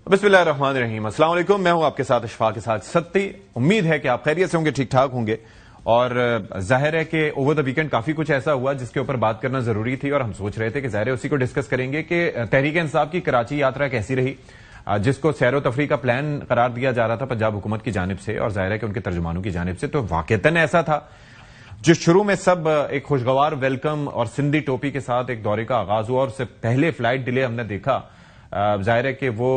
बिस्मिल्लाहिर्रहमानिर्रहीम। अस्सलाम वालेकुम। मैं हूं आपके साथ अशफाक के साथ सत्ती। उम्मीद है कि आप खैरियत से होंगे, ठीक ठाक होंगे। और जाहिर है कि ओवर द वीकेंड काफी कुछ ऐसा हुआ जिसके ऊपर बात करना जरूरी थी और हम सोच रहे थे कि जाहिर है उसी को डिस्कस करेंगे कि तहरीक इंसाफ की कराची यात्रा कैसी रही, जिसको सैरो तफरी का प्लान करार दिया जा रहा था पंजाब हुकूमत की जानिब से और जाहिर है कि उनके तर्जुमानों की जानिब से। तो वाकईतन ऐसा था जो शुरू में सब एक खुशगवार वेलकम और सिंधी टोपी के साथ एक दौरे का आगाज हुआ और उससे पहले फ्लाइट डिले हमने देखा। जाहिर है कि वो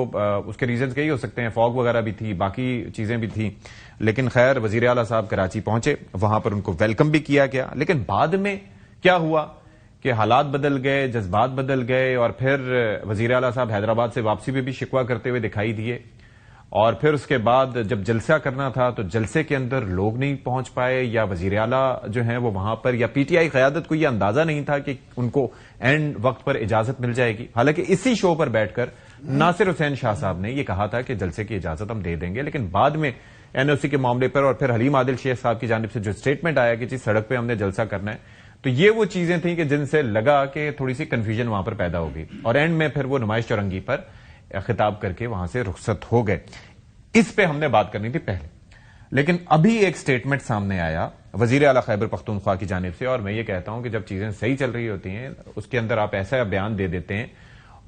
उसके रीजंस कई हो सकते हैं, फॉग वगैरह भी थी, बाकी चीजें भी थी, लेकिन खैर वजीर आला साहब कराची पहुंचे, वहां पर उनको वेलकम भी किया गया। लेकिन बाद में क्या हुआ कि हालात बदल गए, जज्बात बदल गए और फिर वजीर आला साहब हैदराबाद से वापसी में भी शिकवा करते हुए दिखाई दिए। और फिर उसके बाद जब जलसा करना था तो जलसे के अंदर लोग नहीं पहुंच पाए या वजीर आला जो है वो वहां पर, या पीटीआई क़यादत को यह अंदाजा नहीं था कि उनको एंड वक्त पर इजाजत मिल जाएगी। हालांकि इसी शो पर बैठकर नासिर हुसैन शाह साहब ने यह कहा था कि जलसे की इजाजत हम दे देंगे, लेकिन बाद में एनओसी के मामले पर और फिर हलीम आदिल शेख साहब की जानिब से जो स्टेटमेंट आया कि जी सड़क पर हमने जलसा करना है, तो ये वो चीजें थी कि जिनसे लगा कि थोड़ी सी कंफ्यूजन वहां पर पैदा होगी और एंड में फिर वो नुमाइश चौरंगी पर खिताब करके वहां से रुखसत हो गए। इस पे हमने बात करनी थी पहले, लेकिन अभी एक स्टेटमेंट सामने आया वजीर आला खैबर पख्तूनख्वा की जानिब से और मैं ये कहता हूं कि जब चीजें सही चल रही होती हैं उसके अंदर आप ऐसा बयान दे देते हैं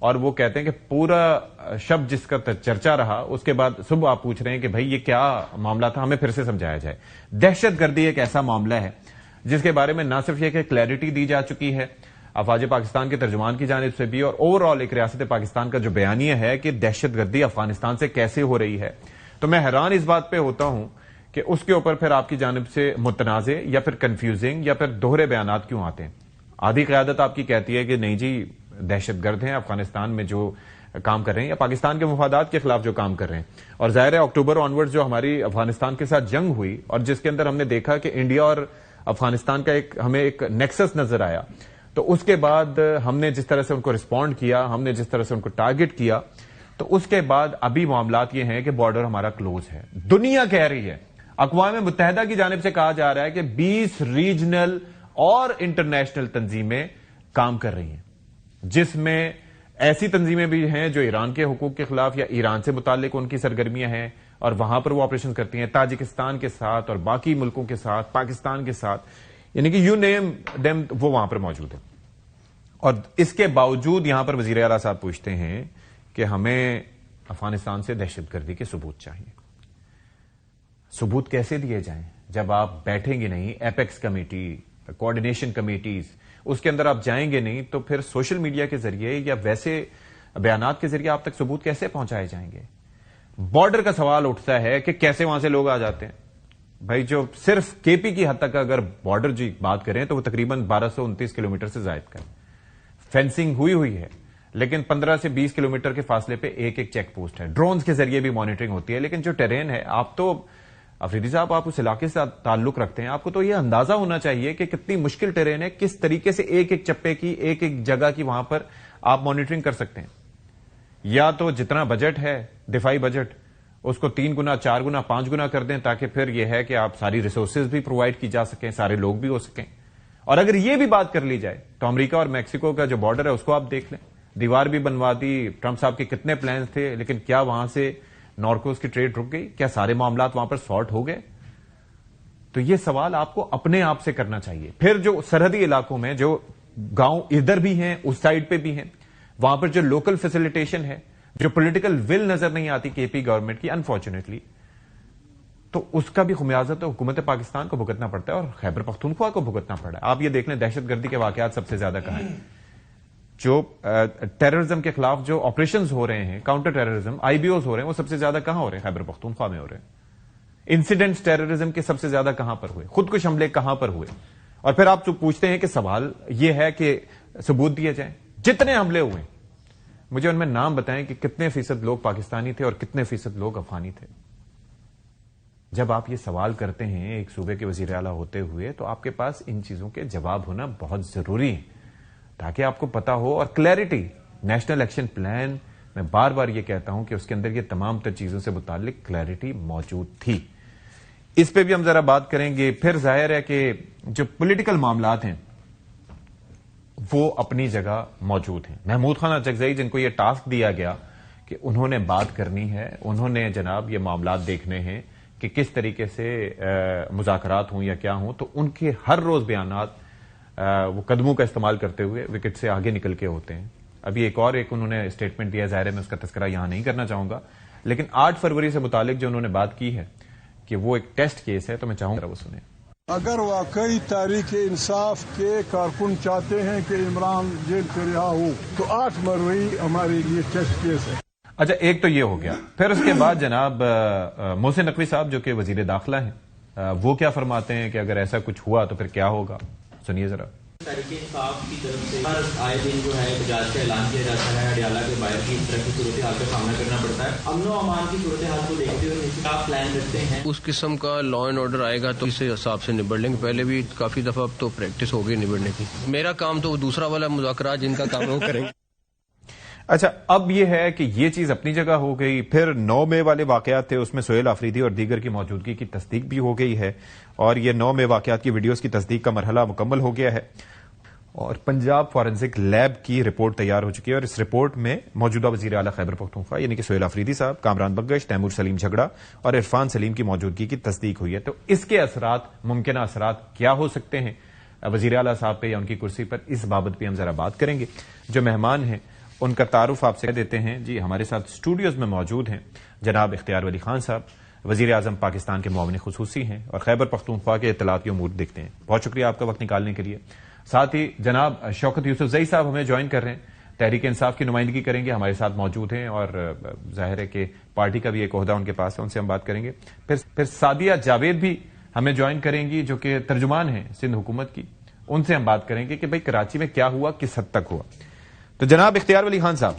और वो कहते हैं कि पूरा शब्द जिसका चर्चा रहा उसके बाद सुबह आप पूछ रहे हैं कि भाई ये क्या मामला था, हमें फिर से समझाया जाए। दहशत गर्दी एक ऐसा मामला है जिसके बारे में ना सिर्फ ये कि क्लैरिटी दी जा चुकी है अफवाज पाकिस्तान के तर्जुमान की जानिब से भी और ओवरऑल एक रियासत पाकिस्तान का जो बयानिया है कि दहशत गर्दी अफगानिस्तान से कैसे हो रही है, तो मैं हैरान इस बात पे होता हूं कि उसके ऊपर फिर आपकी जानिब से मुतनाज़े या फिर कंफ्यूजिंग या फिर दोहरे बयानात क्यों आते हैं। आधी क़यादत आपकी कहती है कि नहीं जी दहशतगर्द हैं अफगानिस्तान में जो काम कर रहे हैं या पाकिस्तान के मुफादात के खिलाफ जो काम कर रहे हैं। और जाहिर है अक्टूबर ऑनवर्ड जो हमारी अफगानिस्तान के साथ जंग हुई और जिसके अंदर हमने देखा कि इंडिया और अफगानिस्तान का हमें एक नेक्सस नजर आया, तो उसके बाद हमने जिस तरह से उनको रिस्पॉन्ड किया, हमने जिस तरह से उनको टारगेट किया, तो उसके बाद अभी मामलात ये हैं कि बॉर्डर हमारा क्लोज है। दुनिया कह रही है, अक़वाम मुत्तहिदा की जानिब से कहा जा रहा है कि 20 रीजनल और इंटरनेशनल तंजीमें काम कर रही हैं, जिसमें ऐसी तंजीमें भी हैं जो ईरान के हुकूक के खिलाफ या ईरान से मुताल्लिक उनकी सरगर्मियां हैं और वहां पर वो ऑपरेशन करती हैं ताजिकिस्तान के साथ और बाकी मुल्कों के साथ, पाकिस्तान के साथ, यानी कि यू नेम देम वो वहां पर मौजूद है। और इसके बावजूद यहां पर वजीर आला साहब पूछते हैं कि हमें अफगानिस्तान से दहशतगर्दी के सबूत चाहिए। सबूत कैसे दिए जाएं जब आप बैठेंगे नहीं, एपेक्स कमेटी, कोऑर्डिनेशन कमेटीज, उसके अंदर आप जाएंगे नहीं, तो फिर सोशल मीडिया के जरिए या वैसे बयानात के जरिए आप तक सबूत कैसे पहुंचाए जाएंगे। बॉर्डर का सवाल उठता है कि कैसे वहां से लोग आ जाते हैं। भाई जो सिर्फ केपी की हद तक अगर बॉर्डर की बात करें तो वो तकरीबन 1229 किलोमीटर से जायद का फेंसिंग हुई है, लेकिन 15 से 20 किलोमीटर के फासले पे एक एक चेक पोस्ट है। ड्रोन्स के जरिए भी मॉनिटरिंग होती है, लेकिन जो टेरेन है, आप तो अफरीदी साहब आप उस इलाके से ताल्लुक रखते हैं, आपको तो यह अंदाजा होना चाहिए कि कितनी मुश्किल टेरेन है, किस तरीके से एक एक चप्पे की, एक एक जगह की वहां पर आप मॉनिटरिंग कर सकते हैं। या तो जितना बजट है दिफाई बजट, उसको 3 गुना, 4 गुना, 5 गुना कर दें, ताकि फिर यह है कि आप सारी रिसोर्सेज भी प्रोवाइड की जा सकें, सारे लोग भी हो सकें। और अगर यह भी बात कर ली जाए तो अमेरिका और मैक्सिको का जो बॉर्डर है उसको आप देख लें, दीवार भी बनवा दी, ट्रंप साहब के कितने प्लान थे, लेकिन क्या वहां से नॉर्कोस की ट्रेड रुक गई? क्या सारे मामलात वहां पर सॉर्ट हो गए? तो यह सवाल आपको अपने आप से करना चाहिए। फिर जो सरहदी इलाकों में जो गांव इधर भी हैं, उस साइड पे भी हैं, वहां पर जो लोकल फैसिलिटेशन है, जो पॉलिटिकल विल नजर नहीं आती केपी गवर्नमेंट की अनफॉर्चुनेटली, तो उसका भी खुमियाजा तो हुकूमत पाकिस्तान को भुगतना पड़ता है और खैबर पख्तूनख्वा को भुगतना पड़ा है। आप ये देख लें दहशतगर्दी के वाकयात सबसे ज्यादा कहां हैं, जो टेररिज्म के खिलाफ जो ऑपरेशंस हो रहे हैं, काउंटर टेररिज्म आईबीओज हो रहे हैं, वो सबसे ज्यादा कहां हो रहे हैं? खैबर पख्तूनख्वा में हो रहे हैं। इंसिडेंट्स टेररिज्म के सबसे ज्यादा कहां पर हुए? खुदकुश हमले कहां पर हुए? और फिर आप पूछते हैं कि सवाल यह है कि सबूत दिए जाएं। जितने हमले हुए मुझे उनमें नाम बताएं कि कितने फीसद लोग पाकिस्तानी थे और कितने फीसद लोग अफगानी थे। जब आप ये सवाल करते हैं एक सूबे के वजीर आला होते हुए, तो आपके पास इन चीजों के जवाब होना बहुत जरूरी है ताकि आपको पता हो। और क्लैरिटी, नेशनल एक्शन प्लान, मैं बार बार ये कहता हूं कि उसके अंदर ये तमाम तर चीजों से मुतालिक क्लैरिटी मौजूद थी। इस पे भी हम जरा बात करेंगे। फिर जाहिर है कि जो पॉलिटिकल मामलात हैं वो अपनी जगह मौजूद हैं। महमूद खान अचकजई, जिनको ये टास्क दिया गया کہ انہوں نے بات کرنی ہے, انہوں نے جناب یہ معاملات دیکھنے ہیں کہ کس طریقے سے مذاکرات ہوں یا کیا ہوں, تو ان کے ہر روز بیانات وہ قدموں کا استعمال کرتے ہوئے وکٹ سے آگے نکل کے ہوتے ہیں. ابھی ایک انہوں نے اسٹیٹمنٹ دیا, ظاہر ہے میں اس کا تذکرہ یہاں نہیں کرنا چاہوں گا, لیکن 8 فروری سے متعلق جو انہوں نے بات کی ہے کہ وہ ایک ٹیسٹ کیس ہے, تو میں چاہوں گا وہ سنیں. اگر واقعی تحریک انصاف کے کارکن چاہتے ہیں کہ عمران جیل سے رہا ہو تو 8 فروری ہمارے لیے ٹیسٹ کیس ہے. اچھا, ایک تو یہ ہو گیا. پھر اس کے بعد جناب محسن نقوی صاحب جو کہ وزیر داخلہ ہیں, وہ کیا فرماتے ہیں کہ اگر ایسا کچھ ہوا تو پھر کیا ہوگا, سنیے ذرا. تحریک انصاف کی طرف سے ہر آئے دن جو ہے احتجاج کا اعلان کیا جاتا ہے, اڈیالہ کے باہر کی اس طرح کی صورتحال کا سامنا کرنا پڑتا ہے. امن و امان کی صورتحال کو دیکھتے ہوئے آپ پلان رکھتے ہیں اس قسم کا لا اینڈ آرڈر آئے گا تو اس حساب سے نبڑ لیں گے. پہلے بھی کافی دفعہ اب تو پریکٹس ہو گئی نبڑنے کی. میرا کام تو دوسرا والا مذاکرات جن کا کام وہ کریں گے. اچھا, اب یہ ہے کہ یہ چیز اپنی جگہ ہو گئی. پھر 9 مئی والے واقعات تھے, اس میں سہیل آفریدی اور دیگر کی موجودگی کی تصدیق بھی ہو گئی ہے, اور یہ 9 مئی واقعات کی ویڈیوز کی تصدیق کا مرحلہ مکمل ہو گیا ہے, اور پنجاب فورنسک لیب کی رپورٹ تیار ہو چکی ہے. اور اس رپورٹ میں موجودہ وزیر اعلیٰ خیبر پختونخوا یعنی کہ سہیل آفریدی صاحب, کامران بگش, تیمور سلیم جھگڑا اور عرفان سلیم کی موجودگی کی تصدیق ہوئی ہے. تو اس کے اثرات, ممکنہ اثرات کیا ہو سکتے ہیں وزیر اعلیٰ صاحب پہ یا ان کی کرسی پر, اس بابت بھی ہم ذرا بات کریں گے. جو مہمان ہیں ان کا تعارف آپ سے دیتے ہیں. جی, ہمارے ساتھ اسٹوڈیوز میں موجود ہیں جناب اختیار ولی خان صاحب, وزیر اعظم پاکستان کے معاون خصوصی ہیں اور خیبر پختونخوا کے اطلاعاتی امور دیکھتے ہیں. بہت شکریہ آپ کا وقت نکالنے کے لیے. ساتھ ہی جناب شوکت یوسفزئی صاحب ہمیں جوائن کر رہے ہیں, تحریک انصاف کی نمائندگی کریں گے, ہمارے ساتھ موجود ہیں, اور ظاہر ہے کہ پارٹی کا بھی ایک عہدہ ان کے پاس ہے, ان سے ہم بات کریں گے. پھر سعدیہ جاوید بھی ہمیں جوائن کریں گی جو کہ ترجمان ہیں سندھ حکومت کی, ان سے ہم بات کریں گے کہ بھئی کراچی میں کیا ہوا, کس حد تک ہوا. تو جناب اختیار ولی خان صاحب,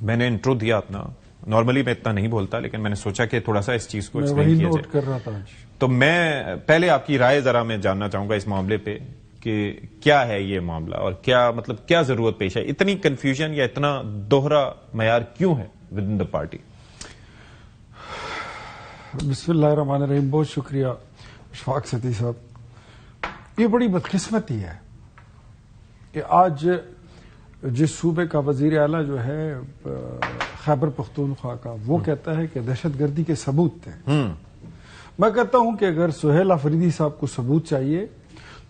میں نے انٹرو دیا اپنا, نارملی میں اتنا نہیں بولتا لیکن میں نے سوچا کہ تھوڑا سا اس چیز کو ایکسپلین کیا جائے. کر رہا تھا تو میں پہلے آپ کی رائے ذرا میں جاننا چاہوں گا اس معاملے پہ کہ کیا ہے یہ معاملہ, اور کیا مطلب کیا ضرورت پیش ہے, اتنی کنفیوژن یا اتنا دوہرا معیار کیوں ہے ود ان دا پارٹی. بسم اللہ الرحمن الرحیم. بہت شکریہ اشفاق ستی صاحب. یہ بڑی بدقسمتی ہے کہ آج جس صوبے کا وزیر اعلیٰ جو ہے خیبر پختونخوا کا, وہ کہتا ہے کہ دہشت گردی کے ثبوت تھے. میں کہتا ہوں کہ اگر سہیل آفریدی صاحب کو ثبوت چاہیے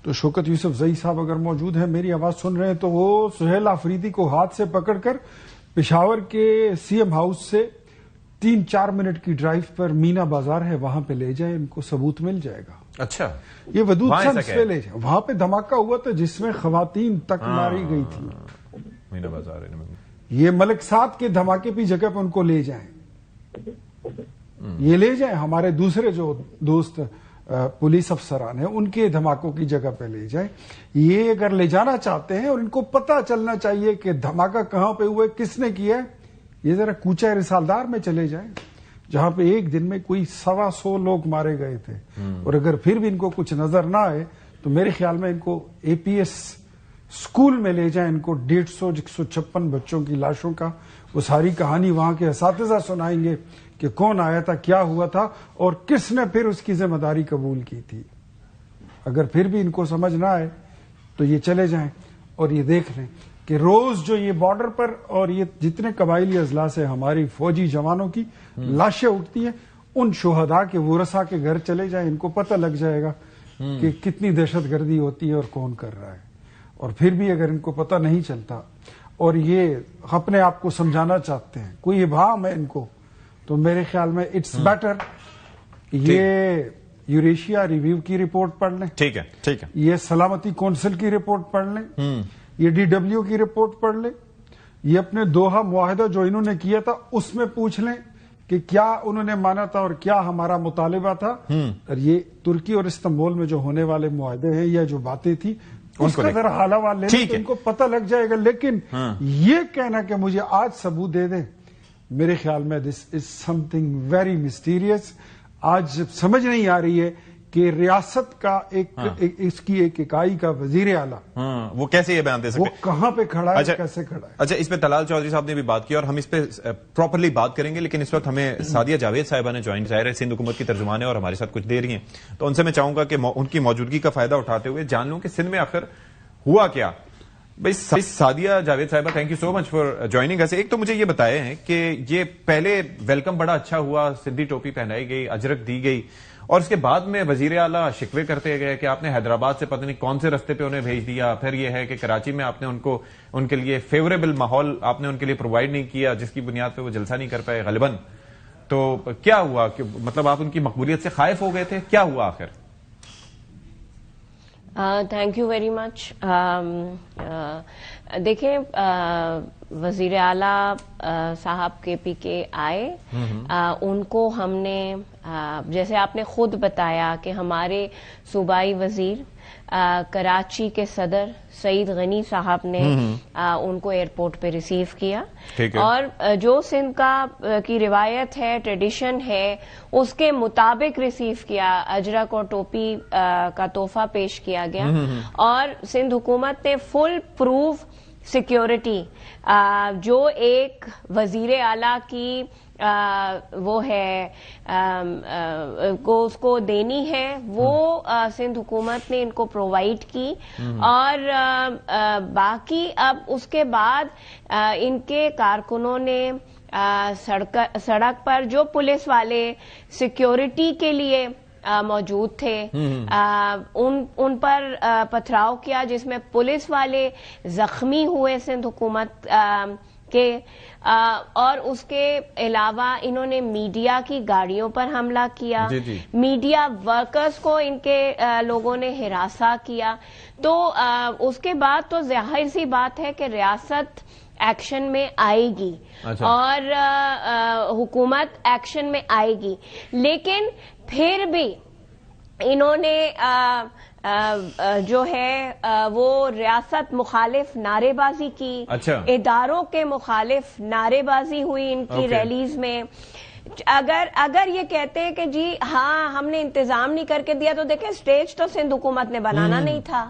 تو شوکت یوسفزئی صاحب اگر موجود ہیں, میری آواز سن رہے ہیں, تو وہ سہیل آفریدی کو ہاتھ سے پکڑ کر پشاور کے سی ایم ہاؤس سے 3-4 منٹ کی ڈرائیو پر مینا بازار ہے وہاں پہ لے جائیں, ان کو ثبوت مل جائے گا. اچھا, یہ ودود سنس پہ لے جائیں, وہاں پہ دھماکہ ہوا تھا جس میں خواتین تک ماری گئی تھی. مینا بازار یہ ملک صاحب کے دھماکے کی جگہ پہ ان کو لے جائیں, یہ لے جائیں. ہمارے دوسرے جو دوست پولیس افسران ہیں ان کے دھماکوں کی جگہ پہ لے جائیں. یہ اگر لے جانا چاہتے ہیں, اور ان کو پتہ چلنا چاہیے کہ دھماکہ کہاں پہ ہوا ہے, کس نے کیا ہے, یہ ذرا کوچہ رسالدار میں چلے جائیں جہاں پہ ایک دن میں کوئی 125 لوگ مارے گئے تھے. اور اگر پھر بھی ان کو کچھ نظر نہ آئے تو میرے خیال میں ان کو اے پی ایس اسکول میں لے جائیں, ان کو 156 بچوں کی لاشوں کا وہ ساری کہانی وہاں کے اساتذہ سنائیں گے کہ کون آیا تھا, کیا ہوا تھا, اور کس نے پھر اس کی ذمہ داری قبول کی تھی. اگر پھر بھی ان کو سمجھ نہ آئے تو یہ چلے جائیں اور یہ دیکھ لیں کہ روز جو یہ بارڈر پر اور یہ جتنے قبائلی اضلاع سے ہماری فوجی جوانوں کی لاشیں اٹھتی ہیں, ان شہداء کے ورثاء کے گھر چلے جائیں, ان کو پتہ لگ جائے گا کہ کتنی دہشت گردی ہوتی ہے اور کون کر رہا ہے. اور پھر بھی اگر ان کو پتہ نہیں چلتا اور یہ اپنے آپ کو سمجھانا چاہتے ہیں, کوئی ابہام ہے ان کو, تو میرے خیال میں اٹس بیٹر یہ یوریشیا ریویو کی رپورٹ پڑھ لیں. ٹھیک ہے, ٹھیک ہے. یہ سلامتی کونسل کی رپورٹ پڑھ لیں, یہ ڈی ڈبلیو کی رپورٹ پڑھ لیں, یہ اپنے دوحہ معاہدہ جو انہوں نے کیا تھا اس میں پوچھ لیں کہ کیا انہوں نے مانا تھا اور کیا ہمارا مطالبہ تھا. اور یہ ترکی اور استنبول میں جو ہونے والے معاہدے ہیں یا جو باتیں تھی اس کا ذرا حال حوال لے لیں تو ان کو پتہ لگ جائے گا. لیکن یہ کہنا کہ مجھے آج ثبوت دے دیں, میرے خیال میں دس از سم تھنگ ویری مسٹیریس. آج سمجھ نہیں آ رہی ہے کہ ریاست کا اس کی ایک اکائی کا وزیر اعلیٰ وہ کیسے یہ بیان دے سکتے, وہ کہاں پہ کھڑا ہے, کیسے کھڑا ہے. اچھا, اس پہ طلال چودھری صاحب نے بھی بات کی اور ہم اس پہ پراپرلی بات کریں گے, لیکن اس وقت ہمیں سعدیہ جاوید صاحبہ نے جوائن, ظاہر ہے سندھ حکومت کی ترجمان ہے اور ہمارے ساتھ کچھ دے رہی ہیں, تو ان سے میں چاہوں گا کہ ان کی موجودگی کا فائدہ اٹھاتے ہوئے جان لوں کہ سندھ میں آخر ہوا کیا. بھائی سعدیہ جاوید صاحبہ، thank you so much for joining us. ایک تو مجھے یہ بتائے ہیں کہ یہ پہلے ویلکم بڑا اچھا ہوا، سندھی ٹوپی پہنائی گئی، اجرک دی گئی، اور اس کے بعد میں وزیر اعلیٰ شکوے کرتے گئے کہ آپ نے حیدرآباد سے پتہ نہیں کون سے رستے پہ انہیں بھیج دیا. پھر یہ ہے کہ کراچی میں آپ نے ان کے لیے فیوریبل ماحول آپ نے ان کے لیے پرووائڈ نہیں کیا، جس کی بنیاد پہ وہ جلسہ نہیں کر پائے غالباً. تو کیا ہوا کہ مطلب آپ ان کی مقبولیت سے خائف ہو گئے تھے؟ کیا ہوا آخر؟ Thank you very much. دیکھیں، وزیر اعلیٰ صاحب کے پی کے آئے، ان کو ہم نے جیسے آپ نے خود بتایا کہ ہمارے صوبائی وزیر کراچی کے صدر سعید غنی صاحب نے ان کو ایئرپورٹ پہ ریسیو کیا، اور جو سندھ کی روایت ہے، ٹریڈیشن ہے، اس کے مطابق ریسیو کیا. اجرک اور ٹوپی کا تحفہ پیش کیا گیا، اور سندھ حکومت نے فل پروف سیکیورٹی جو ایک وزیر اعلیٰ کی وہ ہے اس کو دینی ہے، وہ سندھ حکومت نے ان کو پرووائڈ کی. اور باقی اب اس کے بعد ان کے کارکنوں نے سڑک پر جو پولیس والے سیکیورٹی کے لیے موجود تھے ان پر پتھراؤ کیا، جس میں پولیس والے زخمی ہوئے سندھ حکومت کے. اور اس کے علاوہ انہوں نے میڈیا کی گاڑیوں پر حملہ کیا، میڈیا ورکرز کو ان کے لوگوں نے ہراساں کیا. تو اس کے بعد تو ظاہر سی بات ہے کہ ریاست ایکشن میں آئے گی اور حکومت ایکشن میں آئے گی، لیکن پھر بھی انہوں نے جو ہے وہ ریاست مخالف نعرے بازی کی، اداروں کے مخالف نعرے بازی ہوئی ان کی ریلیز میں. اگر یہ کہتے ہیں کہ جی ہاں ہم نے انتظام نہیں کر کے دیا، تو دیکھیں اسٹیج تو سندھ حکومت نے بنانا نہیں تھا،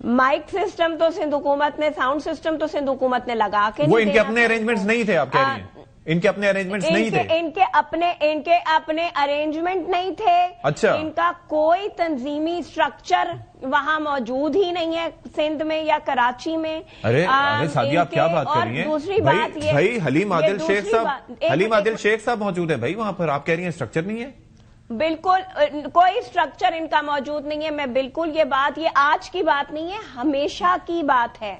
مائک سسٹم تو سندھ حکومت نے، ساؤنڈ سسٹم تو سندھ حکومت نے لگا کے، وہ ان کے اپنے ارینجمنٹس نہیں تھے. آپ کہہ رہی ہیں ان کے اپنے ارینجمنٹس نہیں تھے؟ ان کے اپنے ارینجمنٹ نہیں تھے. اچھا. ان کا کوئی تنظیمی سٹرکچر وہاں موجود ہی نہیں ہے سندھ میں یا کراچی میں. ارے سعدیہ آپ کیا بات کر رہی ہیں؟ دوسری بات یہ بھائی حلیم عادل شیخ صاحب موجود ہے بھائی وہاں پر، آپ کہہ رہی ہیں سٹرکچر نہیں ہے؟ بالکل کوئی سٹرکچر ان کا موجود نہیں ہے. میں بالکل یہ آج کی بات نہیں ہے، ہمیشہ کی بات ہے.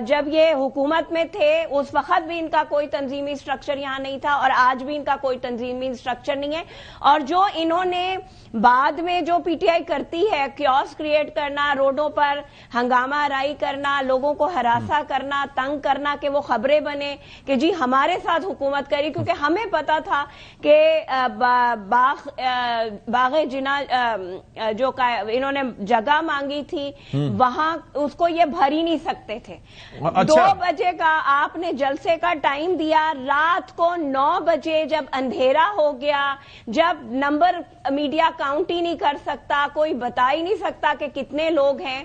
جب یہ حکومت میں تھے اس وقت بھی ان کا کوئی تنظیمی سٹرکچر یہاں نہیں تھا، اور آج بھی ان کا کوئی تنظیمی سٹرکچر نہیں ہے. اور جو انہوں نے بعد میں جو پی ٹی آئی کرتی ہے، کیوس کریٹ کرنا، روڈوں پر ہنگامہ آرائی کرنا، لوگوں کو ہراساں کرنا، تنگ کرنا کہ وہ خبریں بنے کہ جی ہمارے ساتھ حکومت کری، کیونکہ ہمیں پتا تھا کہ باغ جنا جو انہوں نے جگہ مانگی تھی وہاں اس کو یہ بھر ہی نہیں سکتے تھے. 2 بجے کا آپ نے جلسے کا ٹائم دیا، رات کو 9 بجے جب اندھیرا ہو گیا، جب نمبر میڈیا کاؤنٹ ہی نہیں کر سکتا، کوئی بتا ہی نہیں سکتا کہ کتنے لوگ ہیں.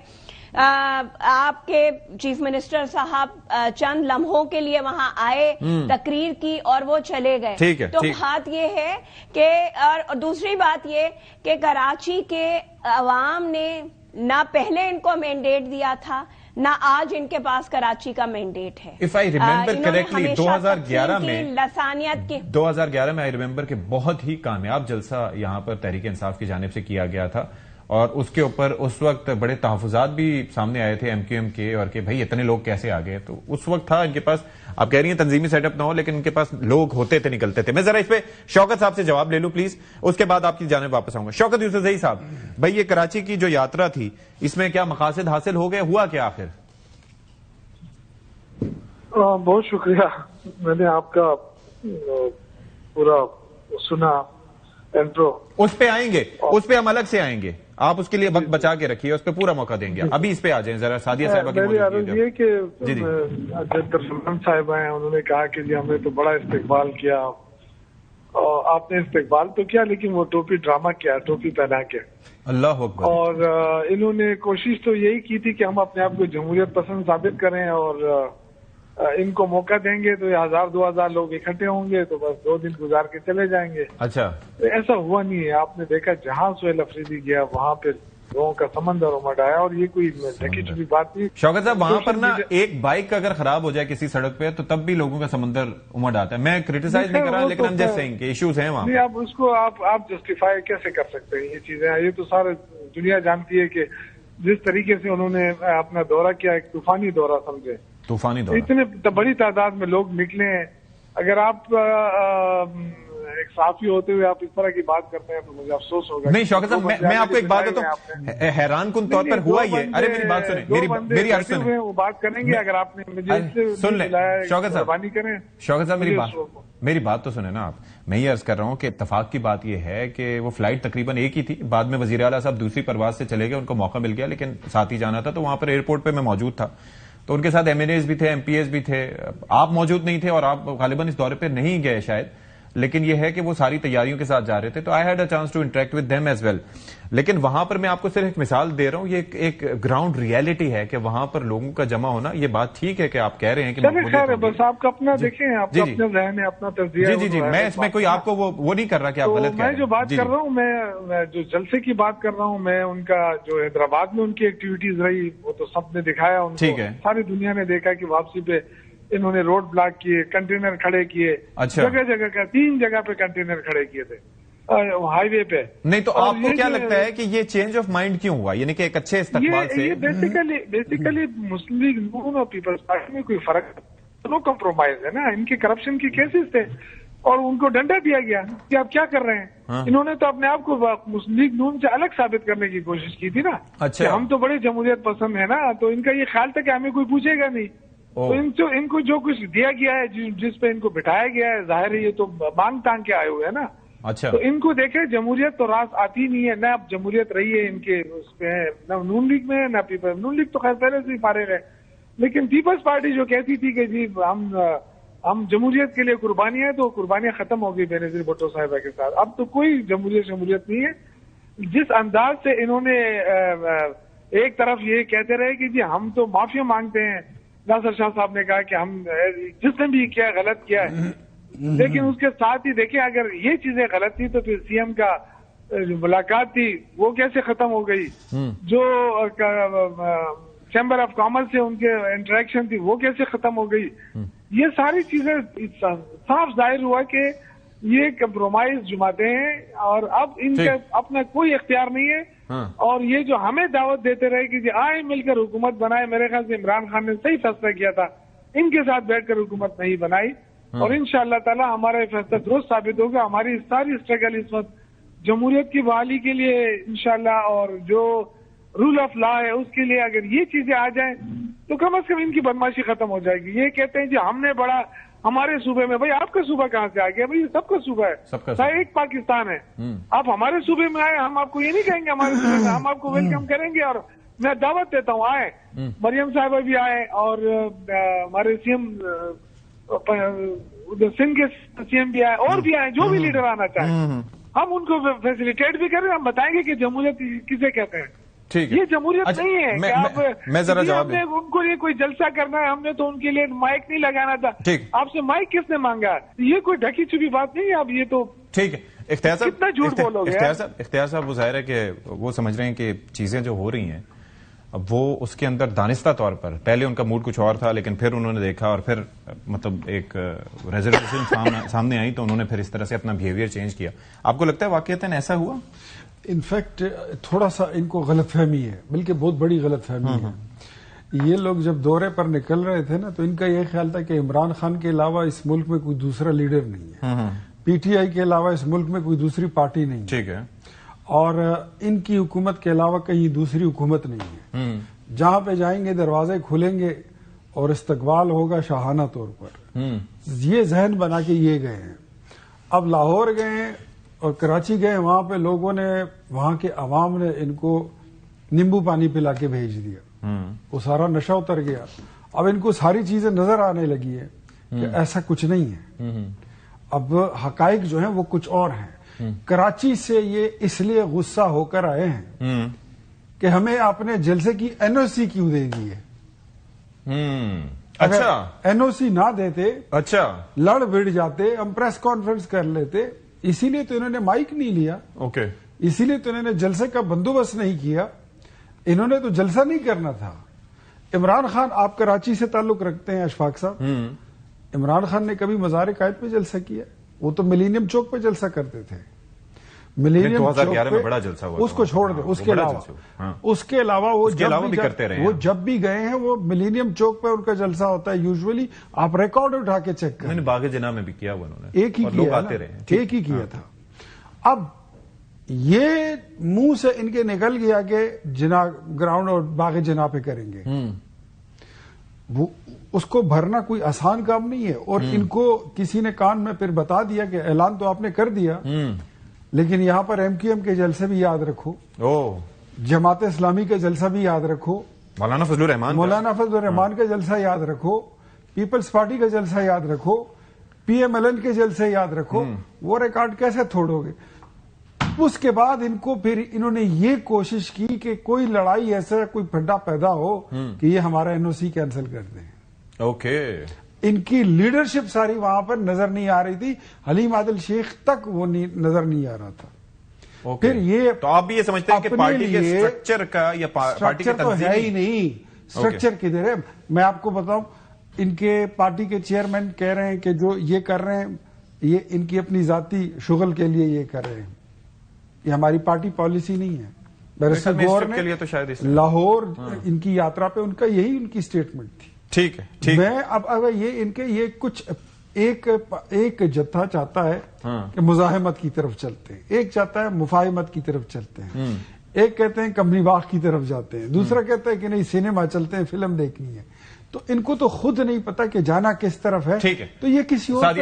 آپ کے چیف منسٹر صاحب چند لمحوں کے لیے وہاں آئے، تقریر کی اور وہ چلے گئے. تو بات یہ ہے کہ اور دوسری بات یہ کہ کراچی کے عوام نے نہ پہلے ان کو مینڈیٹ دیا تھا، نہ آج ان کے پاس کراچی کا مینڈیٹ ہے. If I remember correctly 2011 میں لسانیت کی 2011 میں I remember کہ بہت ہی کامیاب جلسہ یہاں پر تحریک انصاف کی جانب سے کیا گیا تھا، اور اس کے اوپر اس وقت بڑے تحفظات بھی سامنے آئے تھے MQM کے، اور کہ بھائی اتنے لوگ کیسے آ گئے. تو اس وقت تھا ان کے پاس، آپ کہہ رہی ہیں تنظیمی سیٹ اپ نہ ہو لیکن ان کے پاس لوگ ہوتے تھے، نکلتے تھے. میں ذرا اس پہ شوکت صاحب سے جواب لے لوں پلیز، اس کے بعد آپ کی جانب واپس آؤں گا. شوکت یوسفزئی صاحب، بھائی یہ کراچی کی جو یاترا تھی اس میں کیا مقاصد حاصل ہو گئے؟ ہوا کیا آخر؟ بہت شکریہ، میں نے آپ کا پورا سنا انٹرو. اس پہ آئیں گے، اس پہ ہم الگ سے آئیں گے، آپ اس کے لیے وقت بچا کے رکھیے، اس پہ پورا موقع دیں گے. ابھی اس پہ آ جائیں ذرا سعدیہ صاحبہ کی میری عرض یہ کہ سلمان صاحب ہیں، انہوں نے کہا کہ جی ہم نے تو بڑا استقبال کیا. آپ نے استقبال تو کیا لیکن وہ ٹوپی ڈرامہ کیا، ٹوپی پہنا کے. اللہ اکبر. اور انہوں نے کوشش تو یہی کی تھی کہ ہم اپنے آپ کو جمہوریت پسند ثابت کریں، اور ان کو موقع دیں گے تو 1000-2000 لوگ اکٹھے ہوں گے تو بس 2 دن گزار کے چلے جائیں گے. اچھا. ایسا ہوا نہیں ہے. آپ نے دیکھا جہاں سہیل افریدی گیا وہاں پہ लोगों का समंदर उमड़ आया और ये कोई ढकी छुपी बात नहीं। शौकत साहब, वहां पर ना एक बाइक अगर खराब हो जाए किसी सड़क पे तो तब भी लोगों का समंदर उमड़ आता है। मैं क्रिटिसाइज नहीं कर रहा, लेकिन हम जस्ट सेइंग कि इश्यूज हैं वहां। नहीं, आप उसको आप जस्टिफाई कैसे कर सकते हैं ये चीजें? ये तो सारे दुनिया जानती है कि जिस तरीके से उन्होंने अपना दौरा किया, एक तूफानी दौरा समझे, तूफानी दौरा, इतने बड़ी तादाद में लोग निकले हैं। अगर आप एक साफी होते हुए आप इस तरह की बात करते हैं तो मुझे अफसोस होगा। नहीं शौकत साहब, मैं आपको एक बात बताता हूँ, हैरान कुन तौर पर हुआ ये। अरे मेरी बात सुने, मेरी अर्ज सुने, वो बात करेंगे। अगर आपने मुझे सुन ले शौकत साहब, करें शौकत साहब मेरी बात तो सुने ना आप। मैं ये अर्ज कर रहा हूँ कि इत्तेफाक की बात यह है कि वो फ्लाइट तकरीबन एक ही थी, बाद में वजीर आला साहब दूसरी परवाज से चले गए, उनको मौका मिल गया, लेकिन साथ ही जाना था। तो वहां पर एयरपोर्ट पर मैं मौजूद था, तो उनके साथ MNAs भी थे, MPAs भी थे। आप मौजूद नहीं थे और आप गालिबन इस दौरे पर नहीं गए शायद, लेकिन यह है कि वो सारी तैयारियों के साथ जा रहे थे, तो I had a chance to interact with them as well. लेकिन वहां पर मैं आपको सिर्फ एक मिसाल दे रहा हूं, ये एक ग्राउंड रियलिटी है कि वहां पर लोगों का जमा होना, ये बात ठीक है कि आप कह रहे हैं कि खैर है, बस आपका अपना देखें, आपका अपना ज़हन है, अपना तज़किया। जी, मैं इसमें कोई आपको वो नहीं कर रहा कि आप गलत कह रहे हैं। मैं जो बात कर रहा हूँ, मैं जो जलसे की बात कर रहा हूँ, मैं उनका जो हैदराबाद में उनकी एक्टिविटीज रही वो तो सबने दिखाया उनको, ठीक है, सारी दुनिया ने देखा कि वापसी पे इन्होंने रोड ब्लॉक किए, कंटेनर खड़े किए, अच्छा, जगह जगह का 3 जगह पे कंटेनर खड़े किए थे हाईवे पे। नहीं तो आपको क्या लगता है कि ये चेंज ऑफ माइंड क्यों हुआ, यानी कि एक अच्छे इस्तकबाल से? ये बेसिकली मुस्लिम लीग नून और पीपल्स पार्टी में कोई फर्क, नो कॉम्प्रोमाइज है ना। इनके करप्शन के केसेस थे और उनको डंडा दिया गया कि आप क्या कर रहे हैं। हाँ। इन्होंने तो अपने आप को मुस्लिम लीग नून से अलग साबित करने की कोशिश की थी ना। अच्छा, कि हम तो बड़े जमहूरियत पसंद है ना, तो इनका ये ख्याल था कि हमें कोई पूछेगा नहीं। तो इनको जो कुछ दिया गया है, जिस पे इनको बिठाया गया है, जाहिर है ये तो मांग तांग के आए हुए हैं ना। अच्छा, तो इनको देखे जमहूरियत तो रास आती नहीं है ना, अब जमहूरियत रही है इनके उस पे है ना, नून लीग में है ना पीपल्स। नून लीग तो खैर पहले से ही फारिग है, लेकिन पीपल्स पार्टी जो कहती थी कि जी हम जमहूरियत के लिए कुर्बानियां, तो कुर्बानियां खत्म हो गई बेनजीर भुट्टो साहिबा के साथ। अब तो कोई जमहूरियत नहीं है। जिस अंदाज से इन्होंने एक तरफ ये कहते रहे कि जी हम तो माफिया मांगते हैं, नासिर शाह साहब ने कहा कि हम जिसने भी किया गलत किया है, लेकिन उसके साथ ही देखिए अगर ये चीजें गलत थी तो फिर CM का जो मुलाकात थी वो कैसे खत्म हो गई, जो चैम्बर ऑफ कॉमर्स से उनके इंटरेक्शन थी वो कैसे खत्म हो गई। ये सारी चीजें साफ जाहिर हुआ कि ये कंप्रोमाइज जुमाते हैं और अब इनका अपना कोई इख्तियार नहीं है। हाँ। और ये जो हमें दावत देते रहे कि आए मिलकर हुकूमत बनाए, मेरे ख्याल से इमरान खान ने सही फैसला किया था, इनके साथ बैठकर हुकूमत नहीं बनाई। हाँ। और इंशाअल्लाह ताला हमारा फैसला दुरुस्त साबित होगा। हमारी सारी स्ट्रगल इस वक्त जमहूरियत की बहाली के लिए इंशाअल्लाह, और जो रूल ऑफ लॉ है उसके लिए अगर ये चीजें आ जाए तो कम से कम इनकी बदमाशी खत्म हो जाएगी। ये कहते हैं जी हमने बड़ा हमारे सूबे में, भाई आपका सूबा कहाँ से आ गया? भाई सबका सूबा है, एक पाकिस्तान है। आप हमारे सूबे में आए, हम आपको ये नहीं कहेंगे हमारे सूबे में, हम आपको वेलकम करेंगे और मैं दावत देता हूँ आए। मरियम साहिबा भी आए और हमारे CM सिंध के CM भी आए और भी आए, जो भी लीडर आना चाहे हम उनको फैसिलिटेट भी करें। हम बताएंगे कि जमहूरियत किसे कहते हैं। ठीक है, ये जमहूरियत नहीं है। मैं जरा जवाब हमने उनको लिए कोई जलसा करना है, हमने तो उनके लिए माइक नहीं लगाना था। ठीक, आपसे माइक किसने मांगा? ये कोई ढकी छुपी बात नहीं है। अब ये तो ठीक है, इख्तियार साहब कितना झूठ बोलोगे? इख्तियार साहब वो जाहिर है कि वो समझ रहे हैं कि चीजें जो हो रही हैं अब वो उसके अंदर दानिस्ता तौर पर, पहले उनका मूड कुछ और था, लेकिन फिर उन्होंने देखा और फिर मतलब एक रेजोल्यूशन सामने आई तो उन्होंने फिर इस तरह से अपना बिहेवियर चेंज किया। आपको लगता है वाकईतन ऐसा हुआ? इनफैक्ट थोड़ा सा इनको गलतफहमी है, बल्कि बहुत बड़ी गलतफहमी है। ये लोग जब दौरे पर निकल रहे थे ना, तो इनका यह ख्याल था कि इमरान खान के अलावा इस मुल्क में कोई दूसरा लीडर नहीं है, PTI के अलावा इस मुल्क में कोई दूसरी पार्टी नहीं है, ठीक है, और इनकी हुकूमत के अलावा कहीं दूसरी हुकूमत नहीं है। जहां पे जाएंगे दरवाजे खुलेंगे और इस्तकबाल होगा शाहाना तौर पर। ये जहन बना के ये गए हैं। अब लाहौर गए और कराची गए, वहां पे लोगों ने, वहां के अवाम ने इनको नींबू पानी पिला के भेज दिया, वो सारा नशा उतर गया। अब इनको सारी चीजें नजर आने लगी है कि ऐसा कुछ नहीं है। अब हकाइक जो है वो कुछ और हैं। कराची से ये इसलिए गुस्सा होकर आए हैं कि हमें आपने जलसे की NOC क्यों दे दी है। अच्छा, NOC ना देते, अच्छा, लड़ भिड़ जाते, हम प्रेस कॉन्फ्रेंस कर लेते, इसीलिए तो इन्होंने माइक नहीं लिया। ओके, اسی لیے تو انہوں نے جلسے کا بندوبست نہیں کیا. انہوں نے تو جلسہ نہیں کرنا تھا. عمران خان، آپ کراچی سے تعلق رکھتے ہیں اشفاق صاحب، عمران خان نے کبھی مزار قائد پہ جلسہ کیا؟ وہ تو ملینیم چوک پہ جلسہ کرتے تھے. ملینیم 2011 میں بڑا جلسہ ہوا، اس کو چھوڑ دیں. اس کے علاوہ وہ جب بھی گئے ہیں وہ ملینیم چوک پہ ان کا جلسہ ہوتا ہے یوزولی. آپ ریکارڈ اٹھا کے چیک کریں. باغ جناح میں بھی کیا ہوا انہوں نے، ایک ہی کیا تھا. اب یہ منہ سے ان کے نکل گیا کہ جناح گراؤنڈ اور باغ جناح پہ کریں گے. اس کو بھرنا کوئی آسان کام نہیں ہے. اور ان کو کسی نے کان میں پھر بتا دیا کہ اعلان تو آپ نے کر دیا، لیکن یہاں پر ایم کیو ایم کے جلسے بھی یاد رکھو، جماعت اسلامی کا جلسہ بھی یاد رکھو، مولانا فضل الرحمان کا جلسہ یاد رکھو، پیپلز پارٹی کا جلسہ یاد رکھو، پی ایم ایل این کے جلسے یاد رکھو. وہ ریکارڈ کیسے توڑو گے؟ اس کے بعد ان کو پھر انہوں نے یہ کوشش کی کہ کوئی لڑائی ایسا کوئی پھڈا پیدا ہو کہ یہ ہمارا این او سی کینسل کر دیں. اوکے. ان کی لیڈرشپ ساری وہاں پر نظر نہیں آ رہی تھی. حلیم عادل شیخ تک وہ نظر نہیں آ رہا تھا. پھر یہ تو آپ بھی یہ سمجھتے ہیں کہ پارٹی کے سٹرکچر کا یا پارٹی کے تو ہے ہی نہیں. سٹرکچر کدھر ہے؟ میں آپ کو بتاؤں، ان کے پارٹی کے چیئرمین کہہ رہے ہیں کہ جو یہ کر رہے ہیں یہ ان کی اپنی ذاتی شغل کے لیے یہ کر رہے ہیں، یہ ہماری پارٹی پالیسی نہیں ہے. بیرسٹر گور نے لاہور ان کی یاترا پہ ان کا یہی ان کی سٹیٹمنٹ تھی. ٹھیک ہے. میں اب اگر یہ ان کے یہ کچھ ایک جتھا چاہتا ہے کہ مزاحمت کی طرف چلتے ہیں، ایک چاہتا ہے مفاہمت کی طرف چلتے ہیں، ایک کہتے ہیں کمری باغ کی طرف جاتے ہیں، دوسرا کہتا ہے کہ نہیں سینما چلتے ہیں، فلم دیکھنی ہے. تو ان کو تو خود نہیں پتا کہ جانا کس طرف ہے. ٹھیک ہے. تو یہ کسی اور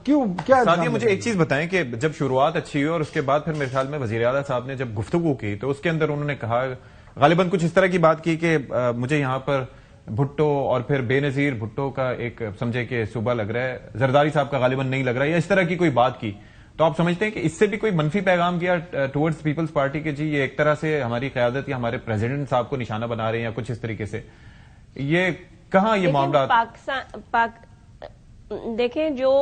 کیوں کیا؟ سادیہ مجھے ایک چیز بتائیں کہ جب شروعات اچھی ہوئی اور اس کے بعد پھر میرے خیال میں وزیر اعلیٰ صاحب نے جب گفتگو کی تو اس کے اندر انہوں نے کہا غالباً کچھ اس طرح کی بات کی کہ مجھے یہاں پر بھٹو اور پھر بے نظیر بھٹو کا ایک سمجھے کہ صوبہ لگ رہا ہے، زرداری صاحب کا غالباً نہیں لگ رہا ہے، یا اس طرح کی کوئی بات کی. تو آپ سمجھتے ہیں کہ اس سے بھی کوئی منفی پیغام گیا ٹورڈز پیپلز پارٹی کے؟ جی یہ ایک طرح سے ہماری قیادت یا ہمارے پریزیڈنٹ صاحب کو نشانہ بنا رہے ہیں یا کچھ اس طریقے سے. یہ کہاں یہ معاملات؟ دیکھیں، جو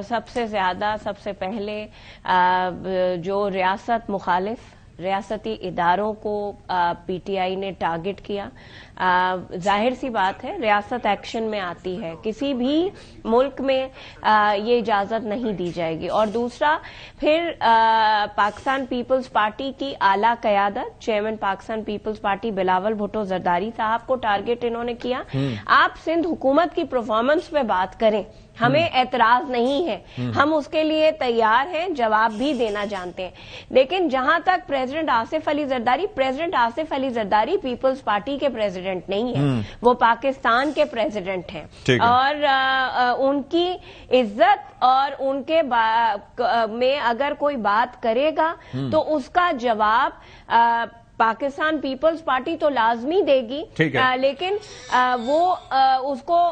سب سے زیادہ سب سے پہلے جو ریاست مخالف ریاستی اداروں کو پی ٹی آئی نے ٹارگٹ کیا، ظاہر سی بات ہے ریاست ایکشن میں آتی ہے، کسی بھی ملک میں یہ اجازت نہیں دی جائے گی. اور دوسرا پھر پاکستان پیپلز پارٹی کی اعلیٰ قیادت، چیئرمین پاکستان پیپلز پارٹی بلاول بھٹو زرداری صاحب کو ٹارگٹ انہوں نے کیا. آپ سندھ حکومت کی پرفارمنس پہ بات کریں، ہمیں اعتراض نہیں ہے، ہم اس کے لیے تیار ہیں، جواب بھی دینا جانتے ہیں. لیکن جہاں تک president Asif Ali Zardari Peoples party کے پریزیڈنٹ نہیں ہیں، وہ پاکستان کے پریزیڈنٹ ہیں، اور ان کی عزت اور ان کے میں اگر کوئی بات کرے گا تو اس کا جواب پاکستان پیپلز پارٹی تو لازمی دے گی. لیکن وہ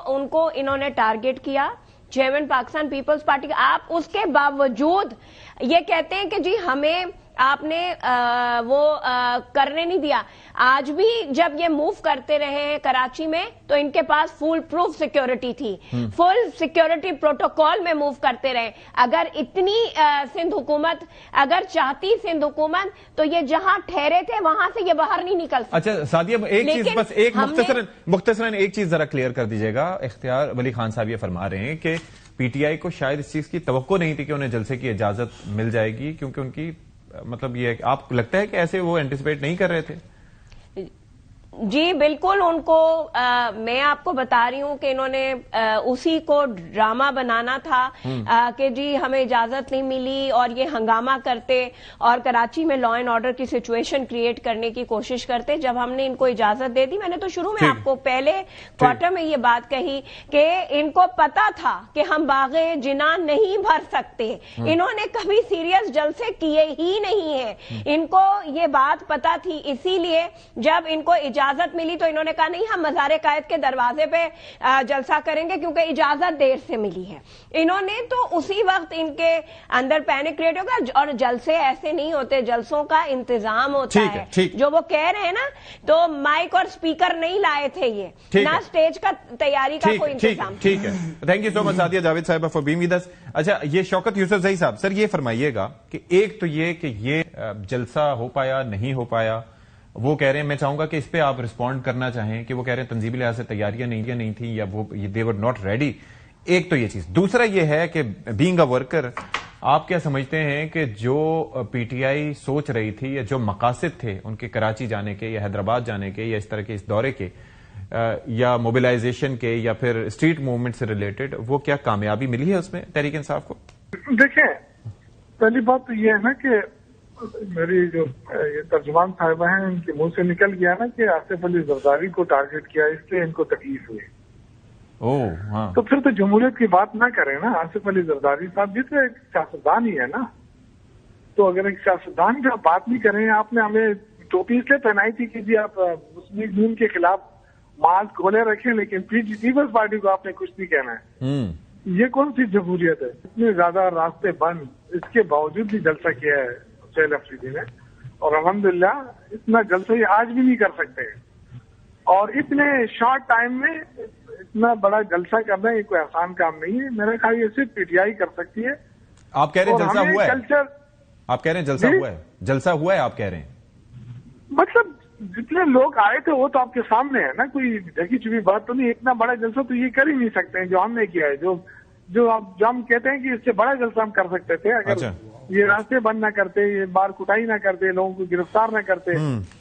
ان کو انہوں نے ٹارگٹ کیا، چیئرمین پاکستان پیپلز پارٹی کا. آپ اس کے باوجود یہ کہتے ہیں کہ جی ہمیں آپ نے وہ کرنے نہیں دیا. آج بھی جب یہ موو کرتے رہے کراچی میں تو ان کے پاس فل پروف سیکیورٹی تھی، فل سیکیورٹی پروٹوکول میں موو کرتے رہے. اگر اتنی سندھ حکومت اگر چاہتی سندھ حکومت تو یہ جہاں ٹھہرے تھے وہاں سے یہ باہر نہیں نکل سکتے. اچھا سادیہ، ایک چیز بس ایک مختصراً ایک چیز ذرا کلیئر کر دیجیے گا. اختیار ولی خان صاحب یہ فرما رہے ہیں کہ پی ٹی آئی کو شاید اس چیز کی توقع نہیں تھی کہ انہیں جلسے کی اجازت مل جائے گی، کیونکہ ان کی مطلب یہ آپ لگتا ہے کہ ایسے وہ اینٹیسپیٹ نہیں کر رہے تھے؟ جی بالکل. ان کو میں آپ کو بتا رہی ہوں کہ انہوں نے اسی کو ڈرامہ بنانا تھا کہ جی ہمیں اجازت نہیں ملی اور یہ ہنگامہ کرتے اور کراچی میں لا اینڈ آرڈر کی سچویشن کریٹ کرنے کی کوشش کرتے. جب ہم نے ان کو اجازت دے دی، میں نے تو شروع میں آپ کو پہلے کوارٹر میں یہ بات کہی کہ ان کو پتا تھا کہ ہم باغ جناح نہیں بھر سکتے. انہوں نے کبھی سیریس جلسے کیے ہی نہیں ہیں، ان کو یہ بات پتا تھی. اسی لیے جب ان کو इजाजत मिली तो इन्होंने कहा नहीं, हम मज़ार कायद के दरवाजे पे जलसा करेंगे क्योंकि इजाजत देर से मिली है। इन्होंने तो उसी वक्त इनके अंदर पैनिक क्रिएट होगा। और जलसे ऐसे नहीं होते, जलसों का इंतजाम होता है। जो वो कह रहे हैं ना, तो माइक और स्पीकर नहीं लाए थे ये, ना स्टेज का तैयारी का कोई इंतजाम। ठीक है, thank you so much Sadia Javed साहिबा फॉर बीइंग विद अस। अच्छा, ये शौकत यूसुफजई साहब, सर ये फरमाइएगा कि एक तो ये कि ये जलसा हो पाया नहीं हो पाया, वो कह रहे हैं, मैं चाहूंगा कि इस पे आप रिस्पॉन्ड करना चाहें कि वो कह रहे हैं तंजीमी लिहाज से तैयारियां नहीं थी या वो दे वर नॉट रेडी। एक तो ये चीज, दूसरा ये है कि बीइंग अ वर्कर आप क्या समझते हैं कि जो पीटीआई सोच रही थी या जो मकासद थे उनके कराची जाने के या हैदराबाद जाने के या इस तरह के इस दौरे के या मोबिलाइजेशन के या फिर स्ट्रीट मूवमेंट से रिलेटेड, वो क्या कामयाबी मिली है उसमें तहरीक इंसाफ को? देखें, पहली बात तो ये है ना कि मेरी जो ये तर्जुमान साहिबा हैं, इनके मुंह से निकल गया ना कि आसिफ अली जरदारी को टारगेट किया, इसलिए इनको तकलीफ हुई। हाँ। तो फिर तो जमहूरियत की बात ना करें ना। आसिफ अली जरदारी साहब भी तो एक सियासतदान ही है ना। तो अगर एक सियासतदान की आप बात नहीं करें, आपने हमें टोपी इसलिए पहनाई थी कि जी आप मुस्लिम लीग के खिलाफ मास्क खोले रखें, लेकिन पीपल्स पार्टी को आपने कुछ नहीं कहना है। ये कौन सी जमहूरियत है? इतने ज्यादा रास्ते बंद, इसके बावजूद भी जलसा किया है सुहेल अफरीदी ने, और अल्हम्दुलिल्लाह इतना जलसा ये आज भी नहीं कर सकते। और इतने शॉर्ट टाइम में इतना बड़ा जलसा करना ये कोई आसान काम नहीं है। मेरा ख्याल ये सिर्फ पीटीआई कर सकती है। आप कह रहे हैं जलसा हुआ है? आप कह रहे हैं जलसा हुआ है? जलसा हुआ है आप कह रहे हैं? मतलब जितने लोग आए थे वो तो आपके सामने है ना, कोई ढकी छुपी बात तो नहीं। इतना बड़ा जलसा तो ये कर ही नहीं सकते हैं जो हमने किया है। जो हम कहते हैं कि इससे बड़ा जलसा हम कर सकते थे अगर ये रास्ते बंद ना करते, ये बार कुटाई ना करते, लोगों को गिरफ्तार ना करते।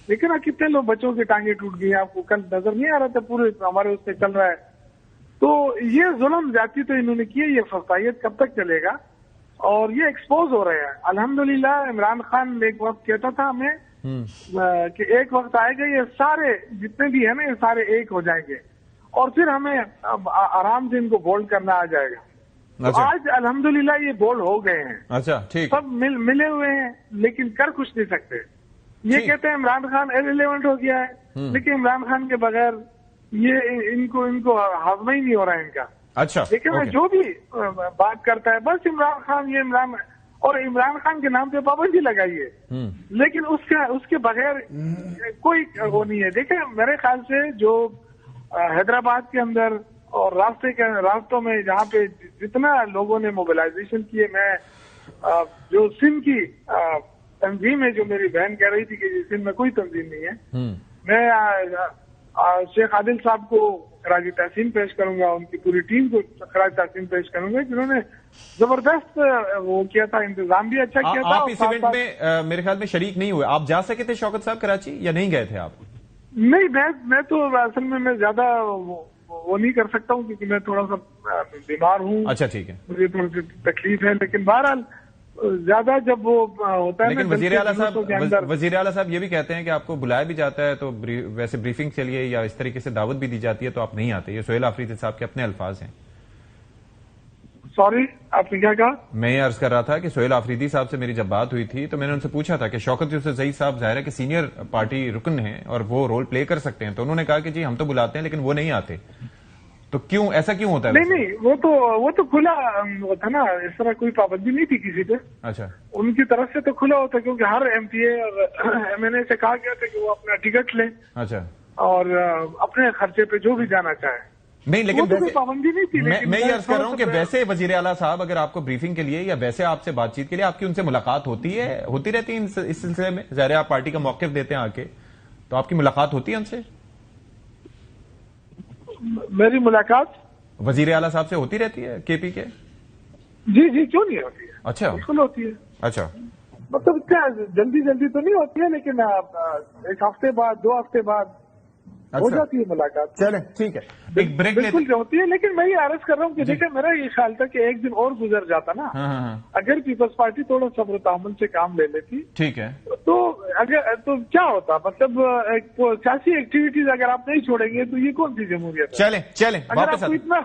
लेकिन कितने लोग बच्चों की टांगे टूट गई, आपको कल नजर नहीं आ रहा था, पूरे हमारे उससे चल रहा है। तो ये जुल्म ज्यादती तो इन्होंने की है, ये फसाइयत कब तक चलेगा? और ये एक्सपोज हो रहे हैं। अल्हम्दुलिल्लाह इमरान खान एक वक्त कहता था हमें कि एक वक्त आएगा ये सारे जितने भी है ना ये सारे एक हो जाएंगे और फिर हमें आराम से इनको बोल्ड करना आ जाएगा। तो आज अल्हम्दुलिल्लाह ये बोल्ड हो गए हैं। अच्छा, ठीक। सब मिले हुए हैं लेकिन कर कुछ नहीं सकते। ये कहते हैं इमरान खान इररिलेवेंट हो गया है, लेकिन इमरान खान के बगैर ये इनको हाजमा ही नहीं हो रहा है इनका। अच्छा, लेकिन जो भी बात करता है बस इमरान खान, ये इमरान, और इमरान खान के नाम पे पाबंदी लगाइए, लेकिन उसके बगैर कोई वो नहीं है। देखिए मेरे ख्याल से जो हैदराबाद के अंदर और रास्तों में जहाँ पे जितना लोगों ने मोबिलाइजेशन किए, मैं जो सिंध की तंजीम है, जो मेरी बहन कह रही थी कि सिंध में कोई तंजीम नहीं है, मैं शेख आदिल साहब को खराज तहसीन पेश करूंगा, उनकी पूरी टीम को खराज तहसीन पेश करूंगा, जिन्होंने जबरदस्त वो किया था, इंतजाम भी अच्छा किया था। आप इस इवेंट में मेरे ख्याल में शरीक नहीं हुए, आप जा सके थे शौकत साहब कराची या नहीं गए थे आप? नहीं, मैं तो असल में मैं ज्यादा वो नहीं कर सकता हूँ क्योंकि मैं थोड़ा सा बीमार हूँ। अच्छा, ठीक है, मुझे थोड़ी सी तकलीफ है, लेकिन बहरहाल ज्यादा जब वो होता है। लेकिन वजीर आला साहब ये भी कहते हैं कि आपको बुलाया भी जाता है तो वैसे ब्रीफिंग के लिए या इस तरीके से दावत भी दी जाती है तो आप नहीं आते। ये सुहेल अफरीदी साहब के अपने अल्फाज हैं। सॉरी, आपने क्या कहा? मैं ये अर्ज कर रहा था कि सुहेल अफरीदी साहब से मेरी जब बात हुई थी तो मैंने उनसे पूछा था कि शौकत यूसुफजई साहब जाहिर है कि सीनियर पार्टी रुकन हैं और वो रोल प्ले कर सकते हैं, तो उन्होंने कहा कि जी हम तो बुलाते हैं लेकिन वो नहीं आते। तो क्यों ऐसा क्यों होता है? नहीं, वो तो खुला था ना, इस तरह कोई पाबंदी नहीं थी किसी पे। अच्छा, उनकी तरफ से तो खुला होता क्योंकि हर एमपीए और एमएनए से कहा गया था कि वो अपना टिकट ले। अच्छा, और अपने खर्चे पे जो भी जाना चाहे। नहीं, लेकिन तो कोई पाबंदी नहीं थी। मैं ये अर्ज कर रहा हूँ कि वैसे वजीर आला साहब अगर आपको ब्रीफिंग के लिए या वैसे आपसे बातचीत के लिए आपकी उनसे मुलाकात होती रहती है इस सिलसिले में? ज़ाहिर है आप पार्टी का मौक़िफ़ देते हैं आके, तो आपकी मुलाकात होती है उनसे? मेरी मुलाकात वजीर आला साहब से होती रहती है केपी के? जी, क्यों नहीं होती है? अच्छा, बिल्कुल होती है। अच्छा, मतलब क्या जल्दी तो नहीं होती है, लेकिन एक हफ्ते बाद, 2 हफ्ते बाद हो जाती है मुलाकात। चले, ठीक है, एक ब्रेक बिल्कुल होती है। लेकिन मैं ये अर्ज कर रहा हूँ कि देखिए मेरा ये ख्याल था कि एक दिन और गुजर जाता ना, अगर पीपल्स पार्टी थोड़ा सब्र तहम्मुल से काम ले लेती, ठीक है, तो क्या होता? मतलब सियासी एक्टिविटीज अगर आप नहीं छोड़ेंगे तो ये कौन सी जमहूरियत है? चले अगर आपको इतना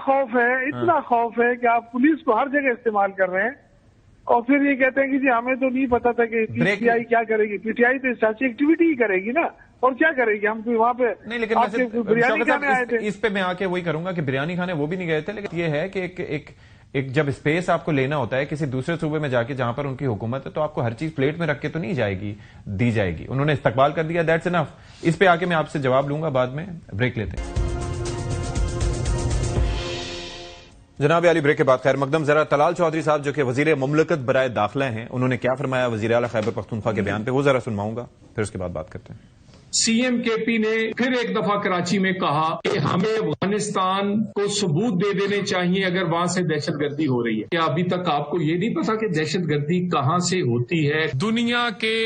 खौफ है कि आप पुलिस को हर जगह इस्तेमाल कर रहे हैं, اور پھر یہ کہتے ہیں کہ جی ہمیں تو نہیں پتا تھا کہ پی ٹی آئی کیا کرے گی. پی ٹی آئی تو سیاسی ایکٹیویٹی ہی کرے گی نا, اور کیا کرے گی؟ ہم وہاں پہ نہیں, لیکن بریانی کھانے آئے تھے. اس پہ میں آ کے وہی کروں گا کہ بریانی کھانے وہ بھی نہیں گئے تھے, لیکن یہ ہے کہ ایک جب اسپیس آپ کو لینا ہوتا ہے کسی دوسرے صوبے میں جا کے جہاں پر ان کی حکومت ہے, تو آپ کو ہر چیز پلیٹ میں رکھ کے تو نہیں دی جائے گی. انہوں نے استقبال کر دیا, دیٹس انف. اس پہ آ کے میں آپ سے جواب لوں گا بعد میں. بریک لیتے ہیں جناب علی. بریک کے بعد خیر مقدم, ذرا طلال چودھری صاحب جو کہ وزیر مملکت برائے داخلہ ہیں, انہوں نے کیا فرمایا وزیر اعلیٰ خیبر پختونخوا کے بیان پہ, وہ ذرا سنواؤں گا, پھر اس کے بعد بات کرتے ہیں. سی ایم کے پی نے پھر ایک دفعہ کراچی میں کہا کہ ہمیں افغانستان کو ثبوت دے دینے چاہیے اگر وہاں سے دہشت گردی ہو رہی ہے. کیا ابھی تک آپ کو یہ نہیں پتا کہ دہشت گردی کہاں سے ہوتی ہے؟ دنیا کے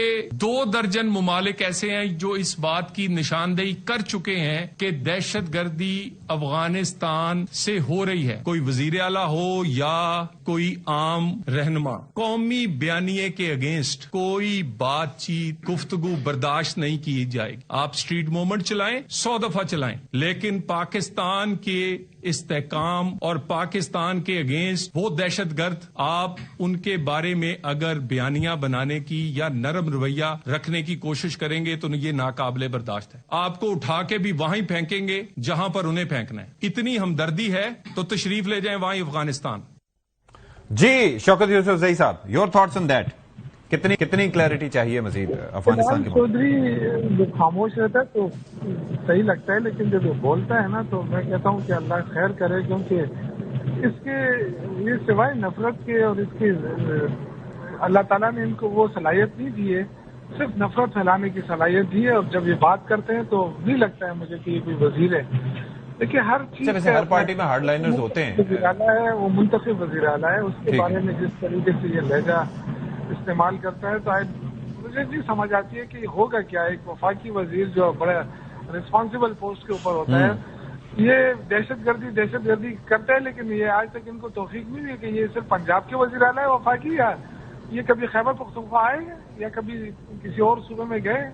2 درجن ممالک ایسے ہیں جو اس بات کی نشاندہی کر چکے ہیں کہ دہشت گردی افغانستان سے ہو رہی ہے. کوئی وزیر اعلیٰ ہو یا کوئی عام رہنما, قومی بیانیے کے اگینسٹ کوئی بات چیت گفتگو برداشت نہیں کی جائے گی. آپ اسٹریٹ موومنٹ چلائیں, 100 دفعہ چلائیں, لیکن پاکستان کے استحکام اور پاکستان کے اگینسٹ وہ دہشت گرد آپ ان کے بارے میں اگر بیانیاں بنانے کی یا نرم رویہ رکھنے کی کوشش کریں گے تو یہ ناقابل برداشت ہے. آپ کو اٹھا کے بھی وہیں پھینکیں گے جہاں پر انہیں پھینکنا ہے. اتنی ہمدردی ہے تو تشریف لے جائیں وہیں افغانستان. جی شوکت یوسف زئی صاحب, یور تھاٹس آن دیٹ. کتنی کلیئرٹی چاہیے مزید افغانستان کے بارے میں؟ چودھری جو خاموش رہتا ہے تو صحیح لگتا ہے, لیکن جب وہ بولتا ہے نا تو میں کہتا ہوں کہ اللہ خیر کرے, کیونکہ اس کے یہ سوائے نفرت کے اور اس کے اللہ تعالیٰ نے ان کو وہ صلاحیت نہیں دی ہے, صرف نفرت پھیلانے کی صلاحیت دی ہے. اور جب یہ بات کرتے ہیں تو نہیں لگتا ہے مجھے کہ یہ کوئی وزیر ہے. دیکھیے ہر چیز ہر پارٹی میں ہارڈ لائنرز ہوتے ہیں. وزیر اعلیٰ ہے, وہ منتخب وزیر اعلیٰ ہے, اس کے بارے میں جس طریقے سے یہ لہجہ استعمال کرتا ہے تو مجھے نہیں سمجھ آتی ہے کہ ہوگا کیا. ایک وفاقی وزیر جو بڑے ریسپانسبل پوسٹ کے اوپر ہوتا ہے, یہ دہشت گردی کرتا ہے, لیکن یہ آج تک ان کو توفیق نہیں ہے کہ یہ صرف پنجاب کے وزیر اعلیٰ ہے وفاقی, یا یہ کبھی خیبر پختونخوا آئے یا کبھی کسی اور صوبے میں گئے,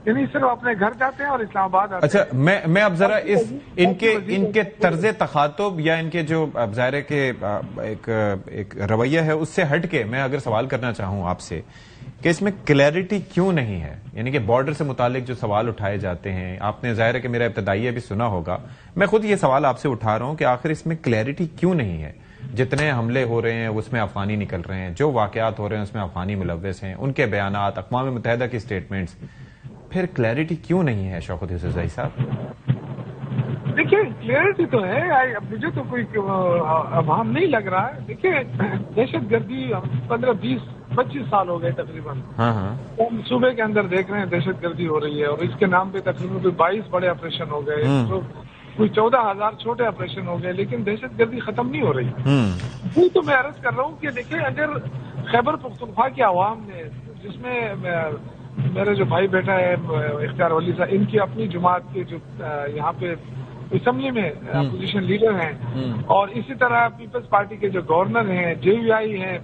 یعنی صرف اپنے گھر جاتے ہیں اور اسلام آباد آتے ہیں. اچھا, میں اب ذرا ان کے طرز تخاطب یا ان کے جو ظاہر ہے کہ ایک رویہ ہے اس سے ہٹ کے میں اگر سوال کرنا چاہوں آپ سے کہ اس میں کلیئرٹی کیوں نہیں ہے. یعنی کہ بارڈر سے متعلق جو سوال اٹھائے جاتے ہیں, آپ نے ظاہر ہے کہ میرا ابتدائیہ بھی سنا ہوگا, میں خود یہ سوال آپ سے اٹھا رہا ہوں کہ آخر اس میں کلیئرٹی کیوں نہیں ہے. جتنے حملے ہو رہے ہیں اس میں افغانی نکل رہے ہیں, جو واقعات ہو رہے ہیں اس میں افغانی ملوث ہیں, ان کے بیانات, اقوام متحدہ کی اسٹیٹمنٹس, پھر کلیئرٹی کیوں نہیں ہے شوکت یوسف زئی صاحب؟ دیکھیے کلیئرٹی تو ہے, مجھے تو کوئی ابہام نہیں لگ رہا ہے. دیکھیے دہشت گردی 15-20-25 سال ہو گئے تقریباً, ہم صوبے کے اندر دیکھ رہے ہیں دہشت گردی ہو رہی ہے, اور اس کے نام پہ تقریباً 22 بڑے آپریشن ہو گئے, کوئی 14,000 چھوٹے آپریشن ہو گئے, لیکن دہشت گردی ختم نہیں ہو رہی. وہ تو میں عرض کر رہا ہوں کہ دیکھیں اگر خیبر پختونخوا کے عوام نے, جس میں میرے جو بھائی بیٹا ہے اختیار ولی صاحب, ان کی اپنی جماعت کے جو یہاں پہ اسمبلی میں اپوزیشن لیڈر ہیں, اور اسی طرح پیپلز پارٹی کے جو گورنر ہیں, جے یو آئی ہیں,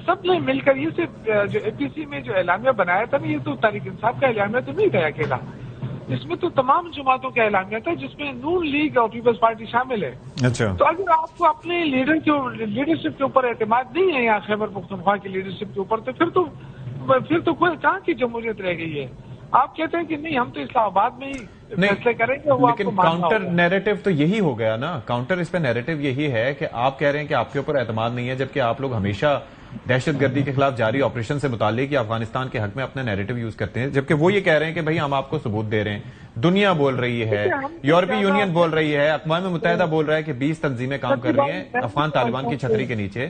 سب نے مل کر یہ صرف جو اے پی سی میں جو اعلامیہ بنایا تھا نا, یہ تو تحریک انصاف کا اعلامیہ تو نہیں تھا اکیلا, اس میں تو تمام جماعتوں کا اعلامیہ تھا جس میں نون لیگ اور پیپلز پارٹی شامل ہے. تو اگر آپ کو اپنے لیڈرشپ کے اوپر اعتماد نہیں ہے یہاں خیبر پختونخوا کی لیڈرشپ کے اوپر, پھر تو کوئی کہاں کی جمہوریت رہ گئی ہے. آپ کہتے ہیں کہ نہیں ہم تو اسلام آباد میں ہی فیصلے کریں گے, لیکن کاؤنٹر نیریٹو تو یہی ہو گیا نا. کاؤنٹر اس پہ نیریٹو یہی ہے کہ آپ کہہ رہے ہیں کہ آپ کے اوپر اعتماد نہیں ہے, جبکہ آپ لوگ ہمیشہ دہشت گردی کے خلاف جاری آپریشن سے متعلق یا افغانستان کے حق میں اپنا نیریٹو یوز کرتے ہیں, جبکہ وہ یہ کہہ رہے ہیں کہ بھائی ہم آپ کو ثبوت دے رہے ہیں. دنیا بول رہی ہے, یورپی یونین بول رہی ہے, اقوام متحدہ بول رہا ہے کہ 20 تنظیمیں کام کر رہی ہیں افغان طالبان کی چھتری کے نیچے.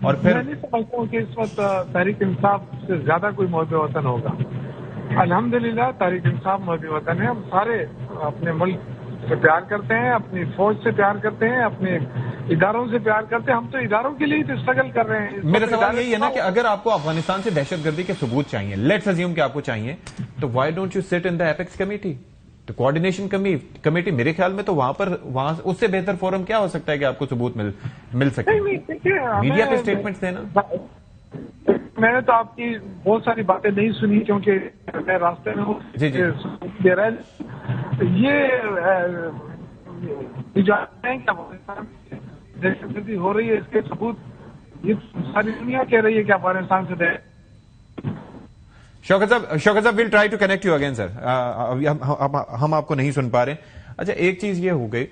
اور پھر میں نہیں سمجھتا ہوں کہ اس وقت تحریک انصاف سے زیادہ کوئی محب وطن ہوگا. الحمدللہ تحریک انصاف محب وطن ہے. ہم سارے اپنے ملک سے پیار کرتے ہیں, اپنی فوج سے پیار کرتے ہیں, اپنے اداروں سے پیار کرتے ہیں. ہم تو اداروں کے لیے تو اسٹرگل کر رہے ہیں. میرا سوال یہی ہے نا کہ اگر آپ کو افغانستان سے دہشت گردی کے ثبوت چاہیے, لیٹس اسیوم کہ آپ کو چاہیے, تو why don't you sit in the apex committee, تو کوآرڈینیشن کمیٹی. میرے خیال میں تو وہاں اس سے بہتر فورم کیا ہو سکتا ہے کہ آپ کو ثبوت مل سکے. میڈیا پہ اسٹیٹمنٹس دینا. میں نے تو آپ کی بہت ساری باتیں نہیں سنی کیونکہ میں راستے میں ہوں. دے رہا ہے یہ جو دہشت گردی ہو رہی ہے, اس کے ثبوت ये सारी दुनिया कह रही है कि अफगानिस्तान से दे। शौकत साहब will try to connect you again sir. हम आपको नहीं सुन पा रहे। अच्छा, एक चीज ये हो गई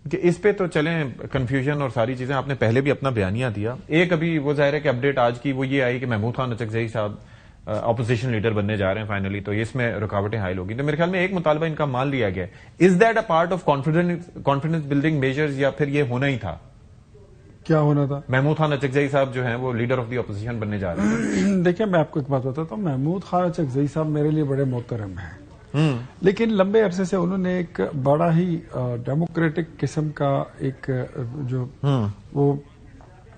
कि इस पे तो चलें कंफ्यूजन और सारी चीजें आपने पहले भी अपना बयानिया दिया। एक अभी वो जाहिर है कि अपडेट आज की वो ये आई कि महमूद खान अचकजई साहब अपोजिशन लीडर बनने जा रहे हैं फाइनली, तो इसमें रुकावटें हाइल होगी। तो मेरे ख्याल में एक मुतालबा इनका मान लिया गया है। Is that a part of confidence building measures, या फिर ये होना ही था? क्या होना था? महमूद खान अचकजई साहब जो हैं वो लीडर ऑफ द अपोजिशन बनने जा रहे हैं। देखिए, मैं आपको एक बात बताता हूँ, महमूद खान अचकजई साहब मेरे लिए बड़े मोहतरम हैं, लेकिन लंबे अरसे से उन्होंने एक बड़ा ही डेमोक्रेटिक किस्म का एक जो वो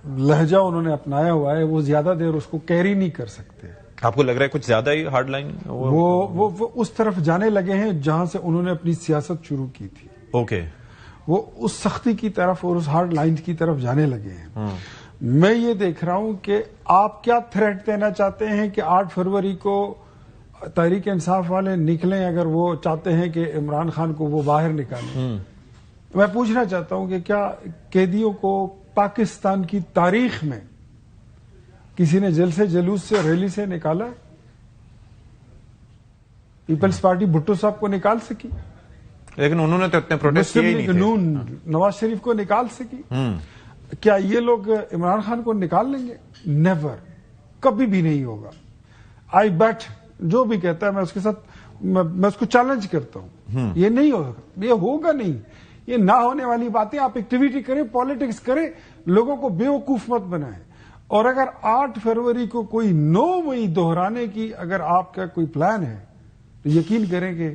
लहजा उन्होंने अपनाया हुआ है, वो ज्यादा देर उसको कैरी नहीं कर सकते। आपको लग रहा है कुछ ज्यादा ही हार्ड लाइन वो उस तरफ जाने लगे हैं जहां से उन्होंने अपनी सियासत शुरू की थी। ओके, वो उस सख्ती की तरफ और उस हार्ड लाइन की तरफ जाने लगे हैं। मैं ये देख रहा हूं कि आप क्या थ्रेट देना चाहते हैं कि 8 फरवरी को तहरीक इंसाफ वाले निकलें, अगर वो चाहते हैं कि इमरान खान को वो बाहर निकालें। मैं पूछना चाहता हूं कि क्या कैदियों को पाकिस्तान की तारीख में किसी ने जलसे जुलूस से रैली से निकाला? पीपल्स पार्टी भुट्टो साहब को निकाल सकी, लेकिन उन्होंने तो इतने प्रोटेस्ट किए ही नहीं थे। नून नवाज शरीफ को निकाल सकी। क्या ये लोग इमरान खान को निकाल लेंगे? नेवर, कभी भी नहीं होगा। आई बैट, जो भी कहता है मैं उसके साथ मैं उसको चैलेंज करता हूं, ये नहीं होगा, ये होगा नहीं। ये ना होने वाली बातें, आप एक्टिविटी करें, पॉलिटिक्स करें, लोगों को बेवकूफ मत बनाएं। और अगर 8 फरवरी को कोई 9 मई दोहराने की अगर आपका कोई प्लान है तो यकीन करें कि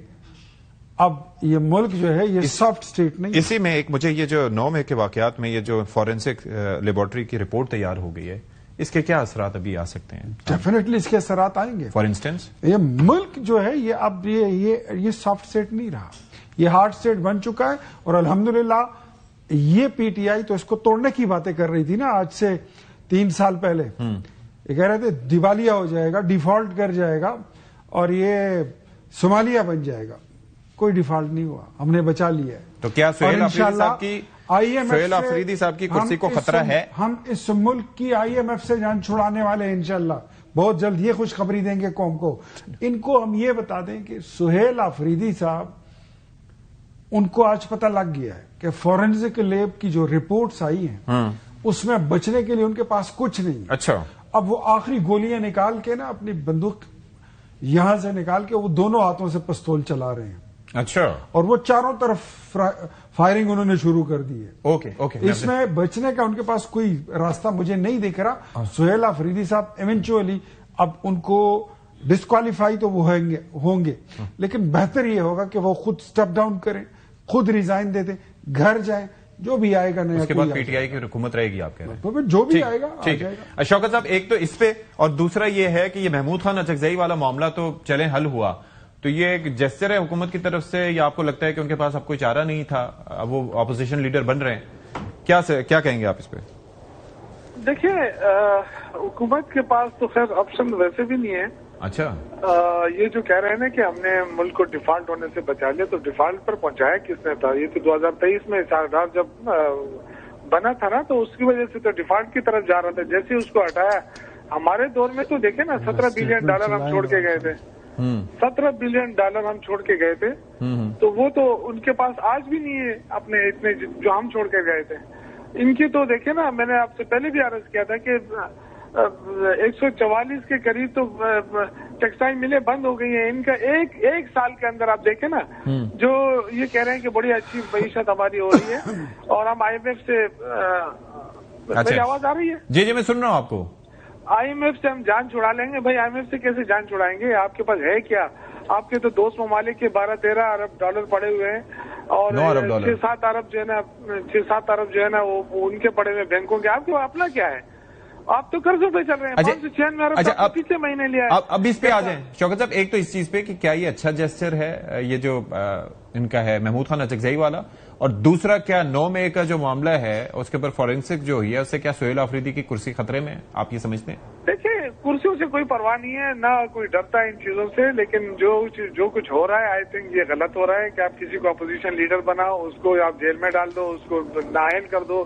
अब ये मुल्क जो है ये सॉफ्ट स्टेट नहीं। इसी में एक मुझे ये जो 9 मई के वाकयात में ये जो फॉरेंसिक लेबोरेटरी की रिपोर्ट तैयार हो गई है, इसके क्या असरात अभी आ सकते हैं? डेफिनेटली इसके असरात आएंगे। फॉर इंस्टेंस, ये मुल्क जो है ये अब ये सॉफ्ट स्टेट नहीं रहा, ये हार्ड स्टेट बन चुका है। और अल्हम्दुलिल्लाह ये पीटीआई तो इसको तोड़ने की बातें कर रही थी ना आज से 3 साल पहले। ये कह रहे थे दिवालिया हो जाएगा, डिफॉल्ट कर जाएगा और ये सोमालिया बन जाएगा। कोई डिफॉल्ट नहीं हुआ, हमने बचा लिया है। तो क्या सोहेल अफरीदी साहब की कुर्सी को खतरा है? हम इस मुल्क की IMF से जान छुड़ाने वाले हैं इंशाल्लाह। बहुत जल्द ये खुशखबरी देंगे कौम को। इनको हम ये बता दें कि सोहेल अफरीदी साहब, उनको आज पता लग गया है कि फॉरेंसिक लैब की जो रिपोर्ट्स आई हैं उसमें बचने के लिए उनके पास कुछ नहीं। अच्छा, अब वो आखिरी गोलियां निकाल के ना अपनी बंदूक यहां से निकाल के वो दोनों हाथों से पिस्तौल चला रहे हैं। अच्छा, और वो चारों तरफ फायरिंग उन्होंने शुरू कर दी है। ओके, इसमें बचने का उनके पास कोई रास्ता मुझे नहीं दिख रहा। सोहेल अफरीदी साहब इवेंचुअली अब उनको डिस्क्वालीफाई तो वो होंगे, लेकिन बेहतर ये होगा कि वो खुद स्टेप डाउन करें, खुद रिजाइन दे दें, घर जाएं, जो भी आएगा नया। उसके बाद पीटीआई की हुकूमत रहेगी, आप कह रहे हैं? तो जो भी आएगा ठीक है। शौकत साहब, एक तो इस पे, और दूसरा ये है कि ये महमूद खान अचकजई वाला मामला तो चले हल हुआ, तो ये एक जेस्चर है हुकूमत की तरफ से, या आपको लगता है कि उनके पास अब कोई चारा नहीं था, अब वो अपोजिशन लीडर बन रहे हैं? क्या कहेंगे आप इस पे? देखिए, हुकूमत के पास तो खैर ऑप्शन वैसे भी नहीं है। अच्छा, ये जो कह रहे हैं ना कि हमने मुल्क को डिफॉल्ट होने से बचा लिया, तो डिफॉल्ट पर पहुंचाया किसने था? ये तो 2023 में सरदार जब बना था ना, तो उसकी वजह से तो डिफॉल्ट की तरफ जा रहा था। जैसे उसको हटाया, हमारे दौर में तो देखे ना, $17 बिलियन हम छोड़ के गए थे। $17 बिलियन हम छोड़ के गए थे, तो वो तो उनके पास आज भी नहीं है अपने इतने जो हम छोड़ के गए थे। इनकी तो देखे ना, मैंने आपसे पहले भी अर्ज किया था कि 144 के करीब तो टेक्सटाइल मिलें बंद हो गई हैं। इनका एक साल के अंदर आप देखें ना, जो ये कह रहे हैं कि बड़ी अच्छी मईशत हमारी हो रही है और हम IMF से मेरी आवाज आ रही है? जी, मैं सुन रहा हूँ आपको। IMF से हम जान छुड़ा लेंगे। भाई IMF से कैसे जान छुड़ाएंगे? आपके पास है क्या? आपके तो दोस्त ममालिक के $12-13 अरब पड़े हुए हैं और 6-7 अरब जो है ना वो उनके पड़े हुए बैंकों के। आपके अपना क्या है? आप तो कर्जों पे चल रहे हैं। 596 अरब पिछले महीने लिया है। अब इस पे आ जाएं शौकत साहब, एक तो इस चीज पे कि क्या ये अच्छा जेस्चर है, ये जो इनका है महमूद खान अचकजई वाला, और दूसरा क्या 9 मई का जो मामला है उसके ऊपर फॉरेंसिक जो हुई है उससे क्या सोहेल अफरीदी की कुर्सी खतरे में है? आप ये समझते हैं? देखिए, कुर्सियों से कोई परवाह नहीं है, ना कोई डरता है इन चीजों से, लेकिन जो कुछ हो रहा है आई थिंक ये गलत हो रहा है कि आप किसी को अपोजिशन लीडर बनाओ, उसको आप जेल में डाल दो, उसको नाअहल कर दो,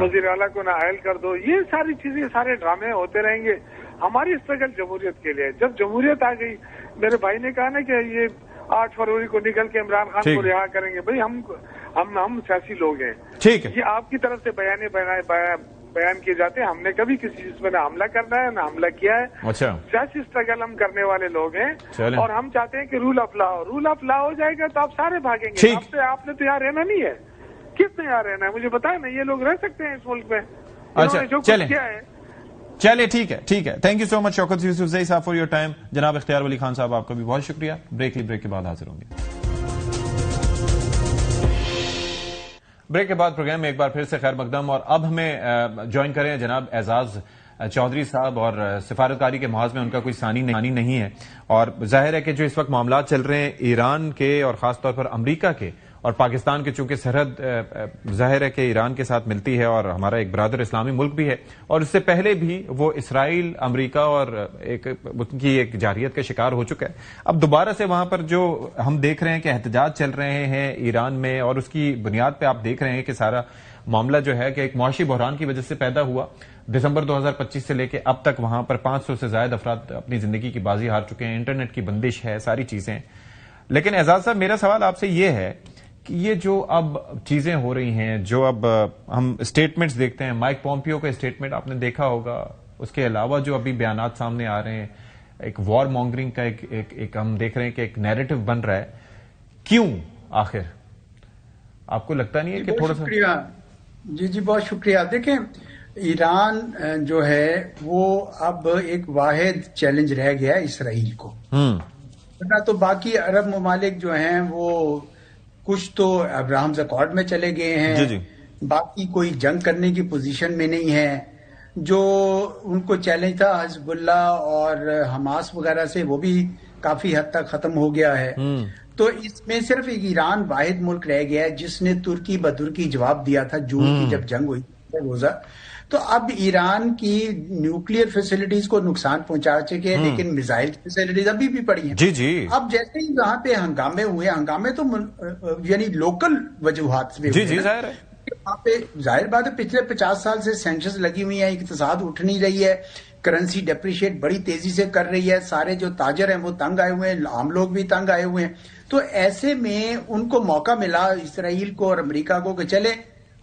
वजीर आला को नाअहल कर दो, ये सारी चीजें, सारे ड्रामे होते रहेंगे। हमारी स्ट्रगल जमहूरियत के लिए, जब जमहूरियत आ गई, मेरे भाई ने कहा ना कि ये 8 फरवरी को निकल के इमरान खान को रिहा करेंगे, भाई हम सियासी लोग हैं, ठीक है, ये आपकी तरफ से बयान किए जाते हैं, हमने कभी किसी चीज में ना हमला करना है ना हमला किया है। अच्छा, सियासी स्ट्रगल हम करने वाले लोग हैं और हम चाहते हैं कि रूल ऑफ लॉ हो जाएगा तो आप सारे भागेंगे। आपने तो यहाँ रहना नहीं है, किसने यहाँ रहना है मुझे बताया ना, ये लोग रह सकते हैं इस मुल्क में। अच्छा, जो कुछ किया है, चलिए ठीक है। Thank you so much Shaukat Yousafzai साहब फॉर योर टाइम। जनाब इख्तियार वली खान साहब, आपका भी बहुत शुक्रिया। ब्रेक के बाद हाजिर होंगे। ब्रेक के बाद प्रोग्राम में एक बार फिर से खैर मकदम, और अब हमें ज्वाइन करें जनाब एजाज चौधरी साहब, और सिफारतकारी के महाज में उनका कोई सानी नहीं है, और जाहिर है कि जो इस वक्त मामला चल रहे हैं ईरान के और खासतौर पर अमरीका के और पाकिस्तान के, चूंकि सरहद जाहिर है कि ईरान के साथ मिलती है और हमारा एक ब्रादर इस्लामी मुल्क भी है, और इससे पहले भी वो इसराइल, अमरीका और उनकी एक जारियत का शिकार हो चुका है। अब दोबारा से वहां पर जो हम देख रहे हैं कि एहतजाज चल रहे हैं ईरान में, और उसकी बुनियाद पे आप देख रहे हैं कि सारा मामला जो है कि एक मुआशी बहरान की वजह से पैदा हुआ। दिसंबर 2025 से लेकर अब तक वहां पर 500 से ज्यादा अफराद अपनी जिंदगी की बाजी हार चुके हैं, इंटरनेट की बंदिश है, सारी चीजें। लेकिन एजाज साहब, मेरा सवाल आपसे ये है कि ये जो अब चीजें हो रही हैं, जो अब हम स्टेटमेंट्स देखते हैं, माइक पॉम्पियो का स्टेटमेंट आपने देखा होगा, उसके अलावा जो अभी बयानात सामने आ रहे हैं, एक वॉर मॉन्गरिंग का एक हम देख रहे हैं कि एक नैरेटिव बन रहा है, क्यों आखिर? आपको लगता नहीं है कि थोड़ा सा? जी बहुत शुक्रिया। देखें, ईरान जो है वो अब एक वाहिद चैलेंज रह गया है इसराइल को, वरना तो बाकी अरब ममालिक जो हैं वो कुछ तो अब्राहम्स अकॉर्ड में चले गए हैं, बाकी कोई जंग करने की पोजीशन में नहीं है। जो उनको चैलेंज था हिजबुल्ला और हमास वगैरह से, वो भी काफी हद तक खत्म हो गया है। तो इसमें सिर्फ एक ईरान वाहिद मुल्क रह गया है जिसने तुर्की बतुर्की जवाब दिया था जून की जब जंग हुई रोजा। तो अब ईरान की न्यूक्लियर फैसिलिटीज को नुकसान पहुंचा चुके हैं, लेकिन मिसाइल फैसिलिटीज अभी भी पड़ी हैं। जी। अब जैसे ही वहां पे हंगामे हुए, हंगामे तो यानी लोकल वजूहात से वहां पे जाहिर बात है पिछले 50 साल से सैंक्शंस लगी हुई हैं, इक्तिसाद उठ नहीं रही है, करेंसी डेप्रिशिएट बड़ी तेजी से कर रही है, सारे जो ताजर हैं वो तंग आए हुए हैं, आम लोग भी तंग आए हुए हैं। तो ऐसे में उनको मौका मिला इसराइल को और अमेरिका को कि चले,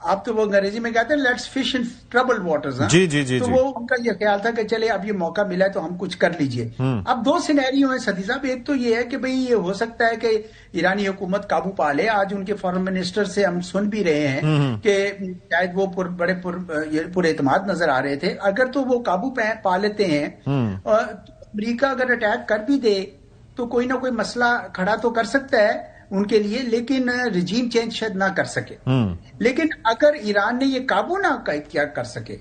अब तो वो अंग्रेजी में कहते हैं let's fish in trouble waters. जी। तो वो उनका ये ख्याल था कि चले अब ये मौका मिला है तो हम कुछ कर लीजिए। अब दो सिनेरियो हैं सती साहब, एक तो ये है कि भाई ये हो सकता है कि ईरानी हुकूमत काबू पा ले। आज उनके फॉरेन मिनिस्टर से हम सुन भी रहे हैं कि शायद वो बड़े पुरएतमाद नजर आ रहे थे। अगर तो वो काबू पा लेते हैं, अमेरिका अगर अटैक कर भी दे तो कोई ना कोई मसला खड़ा तो कर सकता है उनके लिए, लेकिन रिजीम चेंज शायद ना कर सके। लेकिन अगर ईरान ने ये काबू ना किया कर सके,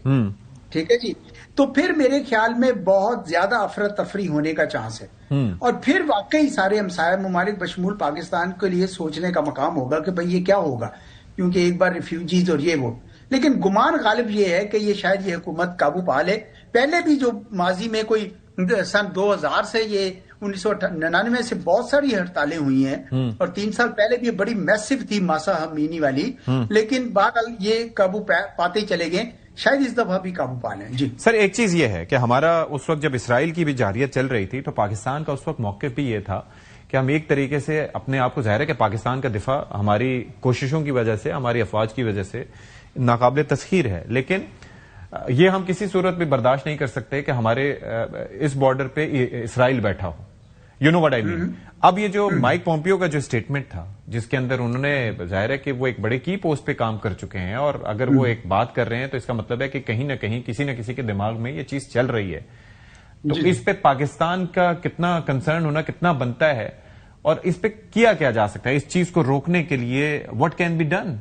ठीक है जी, तो फिर मेरे ख्याल में बहुत ज्यादा अफरा तफरी होने का चांस है। और फिर वाकई सारे हमसाया ममालिक बशमूल पाकिस्तान के लिए सोचने का मकाम होगा कि भाई ये क्या होगा, क्योंकि एक बार रिफ्यूजीज और ये वो। लेकिन गुमान गालिब ये है कि ये शायद ये हुकूमत काबू पा ले। पहले भी जो माजी में कोई सन 2000 से ये 1999 से बहुत सारी हड़तालें हुई हैं, और 3 साल पहले भी बड़ी मैसिव थी मासा अमीनी वाली, लेकिन बहरहाल ये काबू पाते ही चले गए। शायद इस दफा भी काबू पा लें। जी सर, एक चीज ये है कि हमारा उस वक्त जब इसराइल की भी जारियत चल रही थी तो पाकिस्तान का उस वक्त मौक़िफ़ भी ये था कि हम एक तरीके से अपने आप को, जाहिर है कि पाकिस्तान का दिफा हमारी कोशिशों की वजह से, हमारी अफवाज की वजह से नाकाबिल तस्खीर है, लेकिन ये हम किसी सूरत में बर्दाश्त नहीं कर सकते कि हमारे इस बॉर्डर पे इसराइल बैठा हो। You know what I mean. अब ये जो माइक पॉम्पियो का जो स्टेटमेंट था, जिसके अंदर उन्होंने, जाहिर है कि वो एक बड़े की पोस्ट पे काम कर चुके हैं, और अगर वो एक बात कर रहे हैं तो इसका मतलब है कि कहीं ना कहीं किसी न किसी के दिमाग में ये चीज चल रही है। तो इस पे पाकिस्तान का कितना कंसर्न होना कितना बनता है, और इस पे किया क्या जा सकता है इस चीज को रोकने के लिए? What can be done?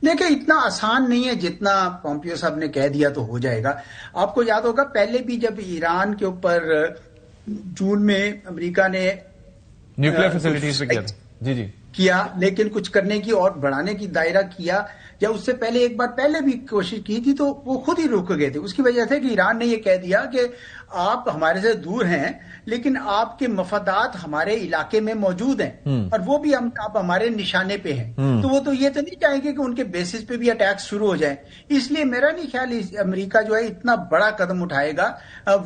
देखिए, इतना आसान नहीं है जितना पॉम्पियो साहब ने कह दिया तो हो जाएगा। आपको याद होगा पहले भी जब ईरान के ऊपर जून में अमेरिका ने न्यूक्लियर फैसिलिटीज पे किया था। जी کیا لیکن کچھ کرنے کی اور بڑھانے کی دائرہ کیا، یا اس سے پہلے ایک بار پہلے بھی کوشش کی تھی تو وہ خود ہی رک گئے تھے. اس کی وجہ سے کہ ایران نے یہ کہہ دیا کہ آپ ہمارے سے دور ہیں لیکن آپ کے مفادات ہمارے علاقے میں موجود ہیں اور وہ بھی آپ ہمارے نشانے پہ ہیں. تو وہ تو یہ تو نہیں چاہیں گے کہ ان کے بیسس پہ بھی اٹیکس شروع ہو جائیں. اس لیے میرا نہیں خیال امریکہ جو ہے اتنا بڑا قدم اٹھائے گا.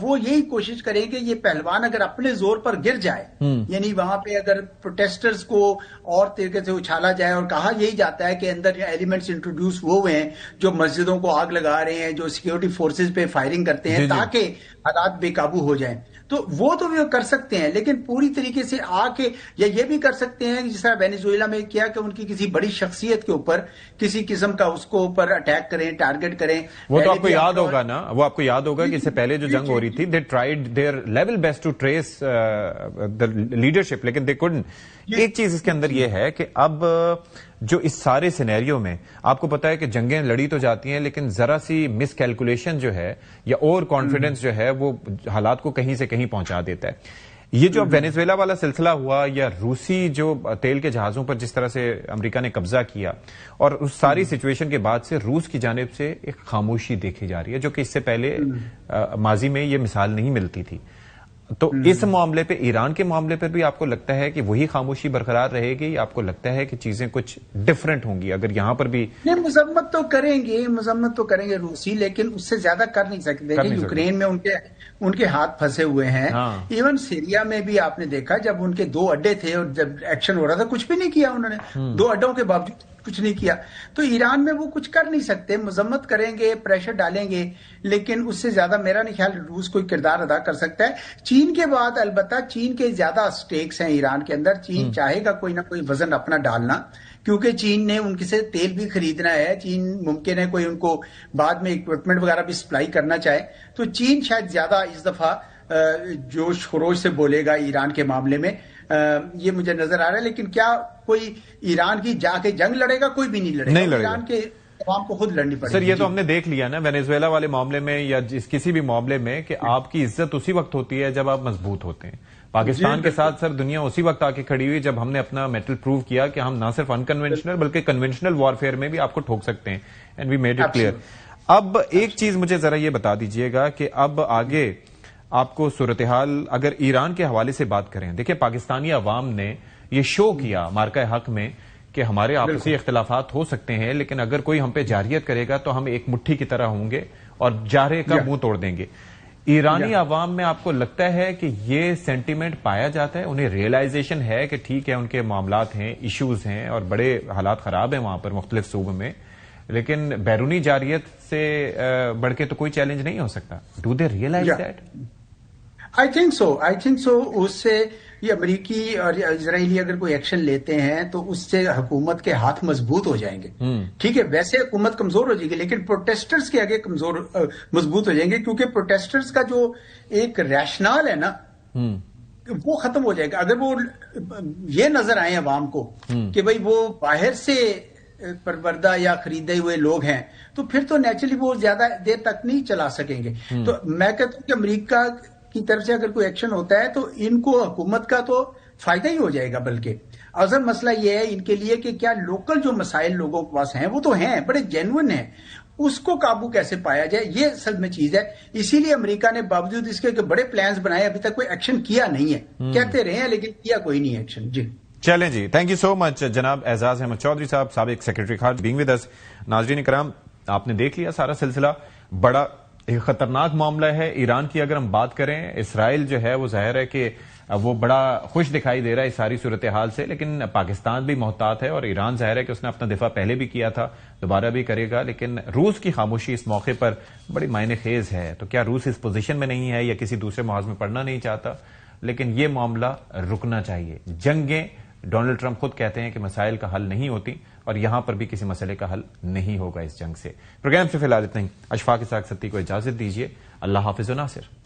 وہ یہی کوشش کریں کہ یہ پہلوان اگر اپنے زور پر گر جائے، یعنی وہاں پہ اگر پروٹیسٹرز کو اور طریقے سے اچھالا جائے، اور کہا یہی جاتا ہے کہ اندر ایلیمنٹس انٹروڈیوس وہ ہوئے ہیں جو مسجدوں کو آگ لگا رہے ہیں، جو سیکیورٹی فورسز پہ فائرنگ کرتے ہیں تاکہ حالات بے قابو ہو جائیں. تو وہ تو بھی کر سکتے ہیں، لیکن پوری طریقے سے آ کے یا یہ بھی کر سکتے ہیں جس طرح وینیزویلا میں کیا کہ ان کی کسی بڑی شخصیت کے اوپر کسی قسم کا اس کو اوپر اٹیک کریں، ٹارگٹ کریں. وہ تو آپ کو یاد ہوگا نا، وہ آپ کو یاد ہوگا کہ اس سے پہلے جو جنگ ہو رہی تھی they tried their level best to trace the leadership, لیکن دے کوڈنٹ. ایک چیز اس کے اندر یہ ہے کہ اب جو اس سارے سینیریو میں آپ کو پتا ہے کہ جنگیں لڑی تو جاتی ہیں لیکن ذرا سی مس کیلکولیشن جو ہے یا اوور کانفیڈنس جو ہے وہ حالات کو کہیں سے کہیں پہنچا دیتا ہے. یہ جو اب وینیزویلا والا سلسلہ ہوا یا روسی جو تیل کے جہازوں پر جس طرح سے امریکہ نے قبضہ کیا، اور اس ساری سچویشن کے بعد سے روس کی جانب سے ایک خاموشی دیکھی جا رہی ہے جو کہ اس سے پہلے ماضی میں یہ مثال نہیں ملتی تھی. تو اس معاملے پہ، ایران کے معاملے پر بھی آپ کو لگتا ہے کہ وہی خاموشی برقرار رہے گی یا آپ کو لگتا ہے کہ چیزیں کچھ ڈفرنٹ ہوں گی؟ اگر یہاں پر بھی نہیں، مذمت تو کریں گے روسی، لیکن اس سے زیادہ کر نہیں سکتے کہ یوکرین میں ان کے ہاتھ پھنسے ہوئے ہیں. ایون سیریا میں بھی آپ نے دیکھا جب ان کے 2 اڈے تھے اور جب ایکشن ہو رہا تھا کچھ بھی نہیں کیا انہوں نے، 2 اڈوں کے باوجود کچھ نہیں کیا. تو ایران میں وہ کچھ کر نہیں سکتے، مذمت کریں گے، پریشر ڈالیں گے، لیکن اس سے زیادہ میرا نہیں خیال روس کوئی کردار ادا کر سکتا ہے. چین کے بعد البتہ چین کے زیادہ سٹیکس ہیں ایران کے اندر. چین چاہے گا کوئی نہ کوئی وزن اپنا ڈالنا، کیونکہ چین نے ان سے تیل بھی خریدنا ہے. چین ممکن ہے کوئی ان کو بعد میں اکوپمنٹ وغیرہ بھی سپلائی کرنا چاہے. تو چین شاید زیادہ اس دفعہ جوش خروش سے بولے گا ایران کے معاملے میں، یہ مجھے نظر آ رہا ہے. لیکن کیا کوئی ایران کی جا کے جنگ لڑے گا؟ کوئی بھی نہیں لڑے گا. ایران کے عوام کو خود لڑنی پڑے گی. سر یہ تو ہم نے دیکھ لیا نا وینیزویلا والے معاملے میں یا کسی بھی معاملے میں کہ آپ کی عزت اسی وقت ہوتی ہے جب آپ مضبوط ہوتے ہیں. پاکستان کے ساتھ سر دنیا اسی وقت آ کے کھڑی ہوئی جب ہم نے اپنا میٹل پروو کیا کہ ہم نہ صرف انکنونشنل بلکہ کنونشنل وارفیئر میں بھی آپ کو ٹھوک سکتے ہیں. And we made it clear. اب ایک چیز مجھے ذرا یہ بتا دیجئے گا کہ اب آگے آپ کو صورتحال اگر ایران کے حوالے سے بات کریں، دیکھیں پاکستانی عوام نے یہ شو کیا مارکہ حق میں کہ ہمارے آپسی اختلافات ہو سکتے ہیں لیکن اگر کوئی ہم پہ جارحیت کرے گا تو ہم ایک مٹھی کی طرح ہوں گے اور جارحے کا منہ توڑ دیں گے. ایرانی عوام میں آپ کو لگتا ہے کہ یہ سینٹیمنٹ پایا جاتا ہے؟ انہیں ریئلائزیشن ہے کہ ٹھیک ہے ان کے معاملات ہیں، ایشوز ہیں اور بڑے حالات خراب ہیں وہاں پر مختلف صوبوں میں، لیکن بیرونی جارحیت سے بڑھ کے تو کوئی چیلنج نہیں ہو سکتا. Do they realize that? I think so. اس سے یہ امریکی اور اسرائیلی اگر کوئی ایکشن لیتے ہیں تو اس سے حکومت کے ہاتھ مضبوط ہو جائیں گے. ٹھیک ہے، ویسے حکومت کمزور ہو جائے گی لیکن پروٹیسٹرز کے آگے مضبوط ہو جائیں گے، کیونکہ پروٹیسٹرز کا جو ایک ریشنال ہے نا وہ ختم ہو جائے گا. اگر وہ یہ نظر آئے عوام کو کہ بھئی وہ باہر سے پروردہ یا خریدے ہوئے لوگ ہیں تو پھر تو نیچرلی وہ زیادہ دیر تک نہیں چلا سکیں گے. تو میں کہتا ہوں کہ امریکہ کی طرف سے اگر کوئی ایکشن ہوتا ہے تو ان کو حکومت کا تو فائدہ ہی ہو جائے گا. بلکہ اصل مسئلہ یہ ہے ان کے لیے کہ کیا لوکل جو مسائل لوگوں کے پاس ہیں وہ تو ہیں، بڑے جینوئن ہیں، اس کو قابو کیسے پایا جائے، یہ اصل میں چیز ہے. اسی لیے امریکہ نے باوجود اس کے کہ بڑے پلانز بنائے ابھی تک کوئی ایکشن کیا نہیں ہے. کہتے رہے ہیں لیکن کیا کوئی نہیں ایکشن. جی چلیں جی، تھینک یو سو مچ جناب اعزاز احمد چودھری صاحب، سابق سیکرٹری خارجہ بینگ ود اس. ناظرین کرام، آپ نے دیکھ لیا سارا سلسلہ، بڑا ایک خطرناک معاملہ ہے. ایران کی اگر ہم بات کریں، اسرائیل جو ہے وہ ظاہر ہے کہ وہ بڑا خوش دکھائی دے رہا ہے اس ساری صورتحال سے، لیکن پاکستان بھی محتاط ہے اور ایران ظاہر ہے کہ اس نے اپنا دفاع پہلے بھی کیا تھا، دوبارہ بھی کرے گا. لیکن روس کی خاموشی اس موقع پر بڑی معنی خیز ہے. تو کیا روس اس پوزیشن میں نہیں ہے یا کسی دوسرے محاذ میں پڑنا نہیں چاہتا؟ لیکن یہ معاملہ رکنا چاہیے. جنگیں ڈونلڈ ٹرمپ خود کہتے ہیں کہ مسائل کا حل نہیں ہوتی اور یہاں پر بھی کسی مسئلے کا حل نہیں ہوگا اس جنگ سے. پروگرام سے فی الحال اتنا ہی. اشفاق کے ساتھ ستی کو اجازت دیجیے. اللہ حافظ و ناصر.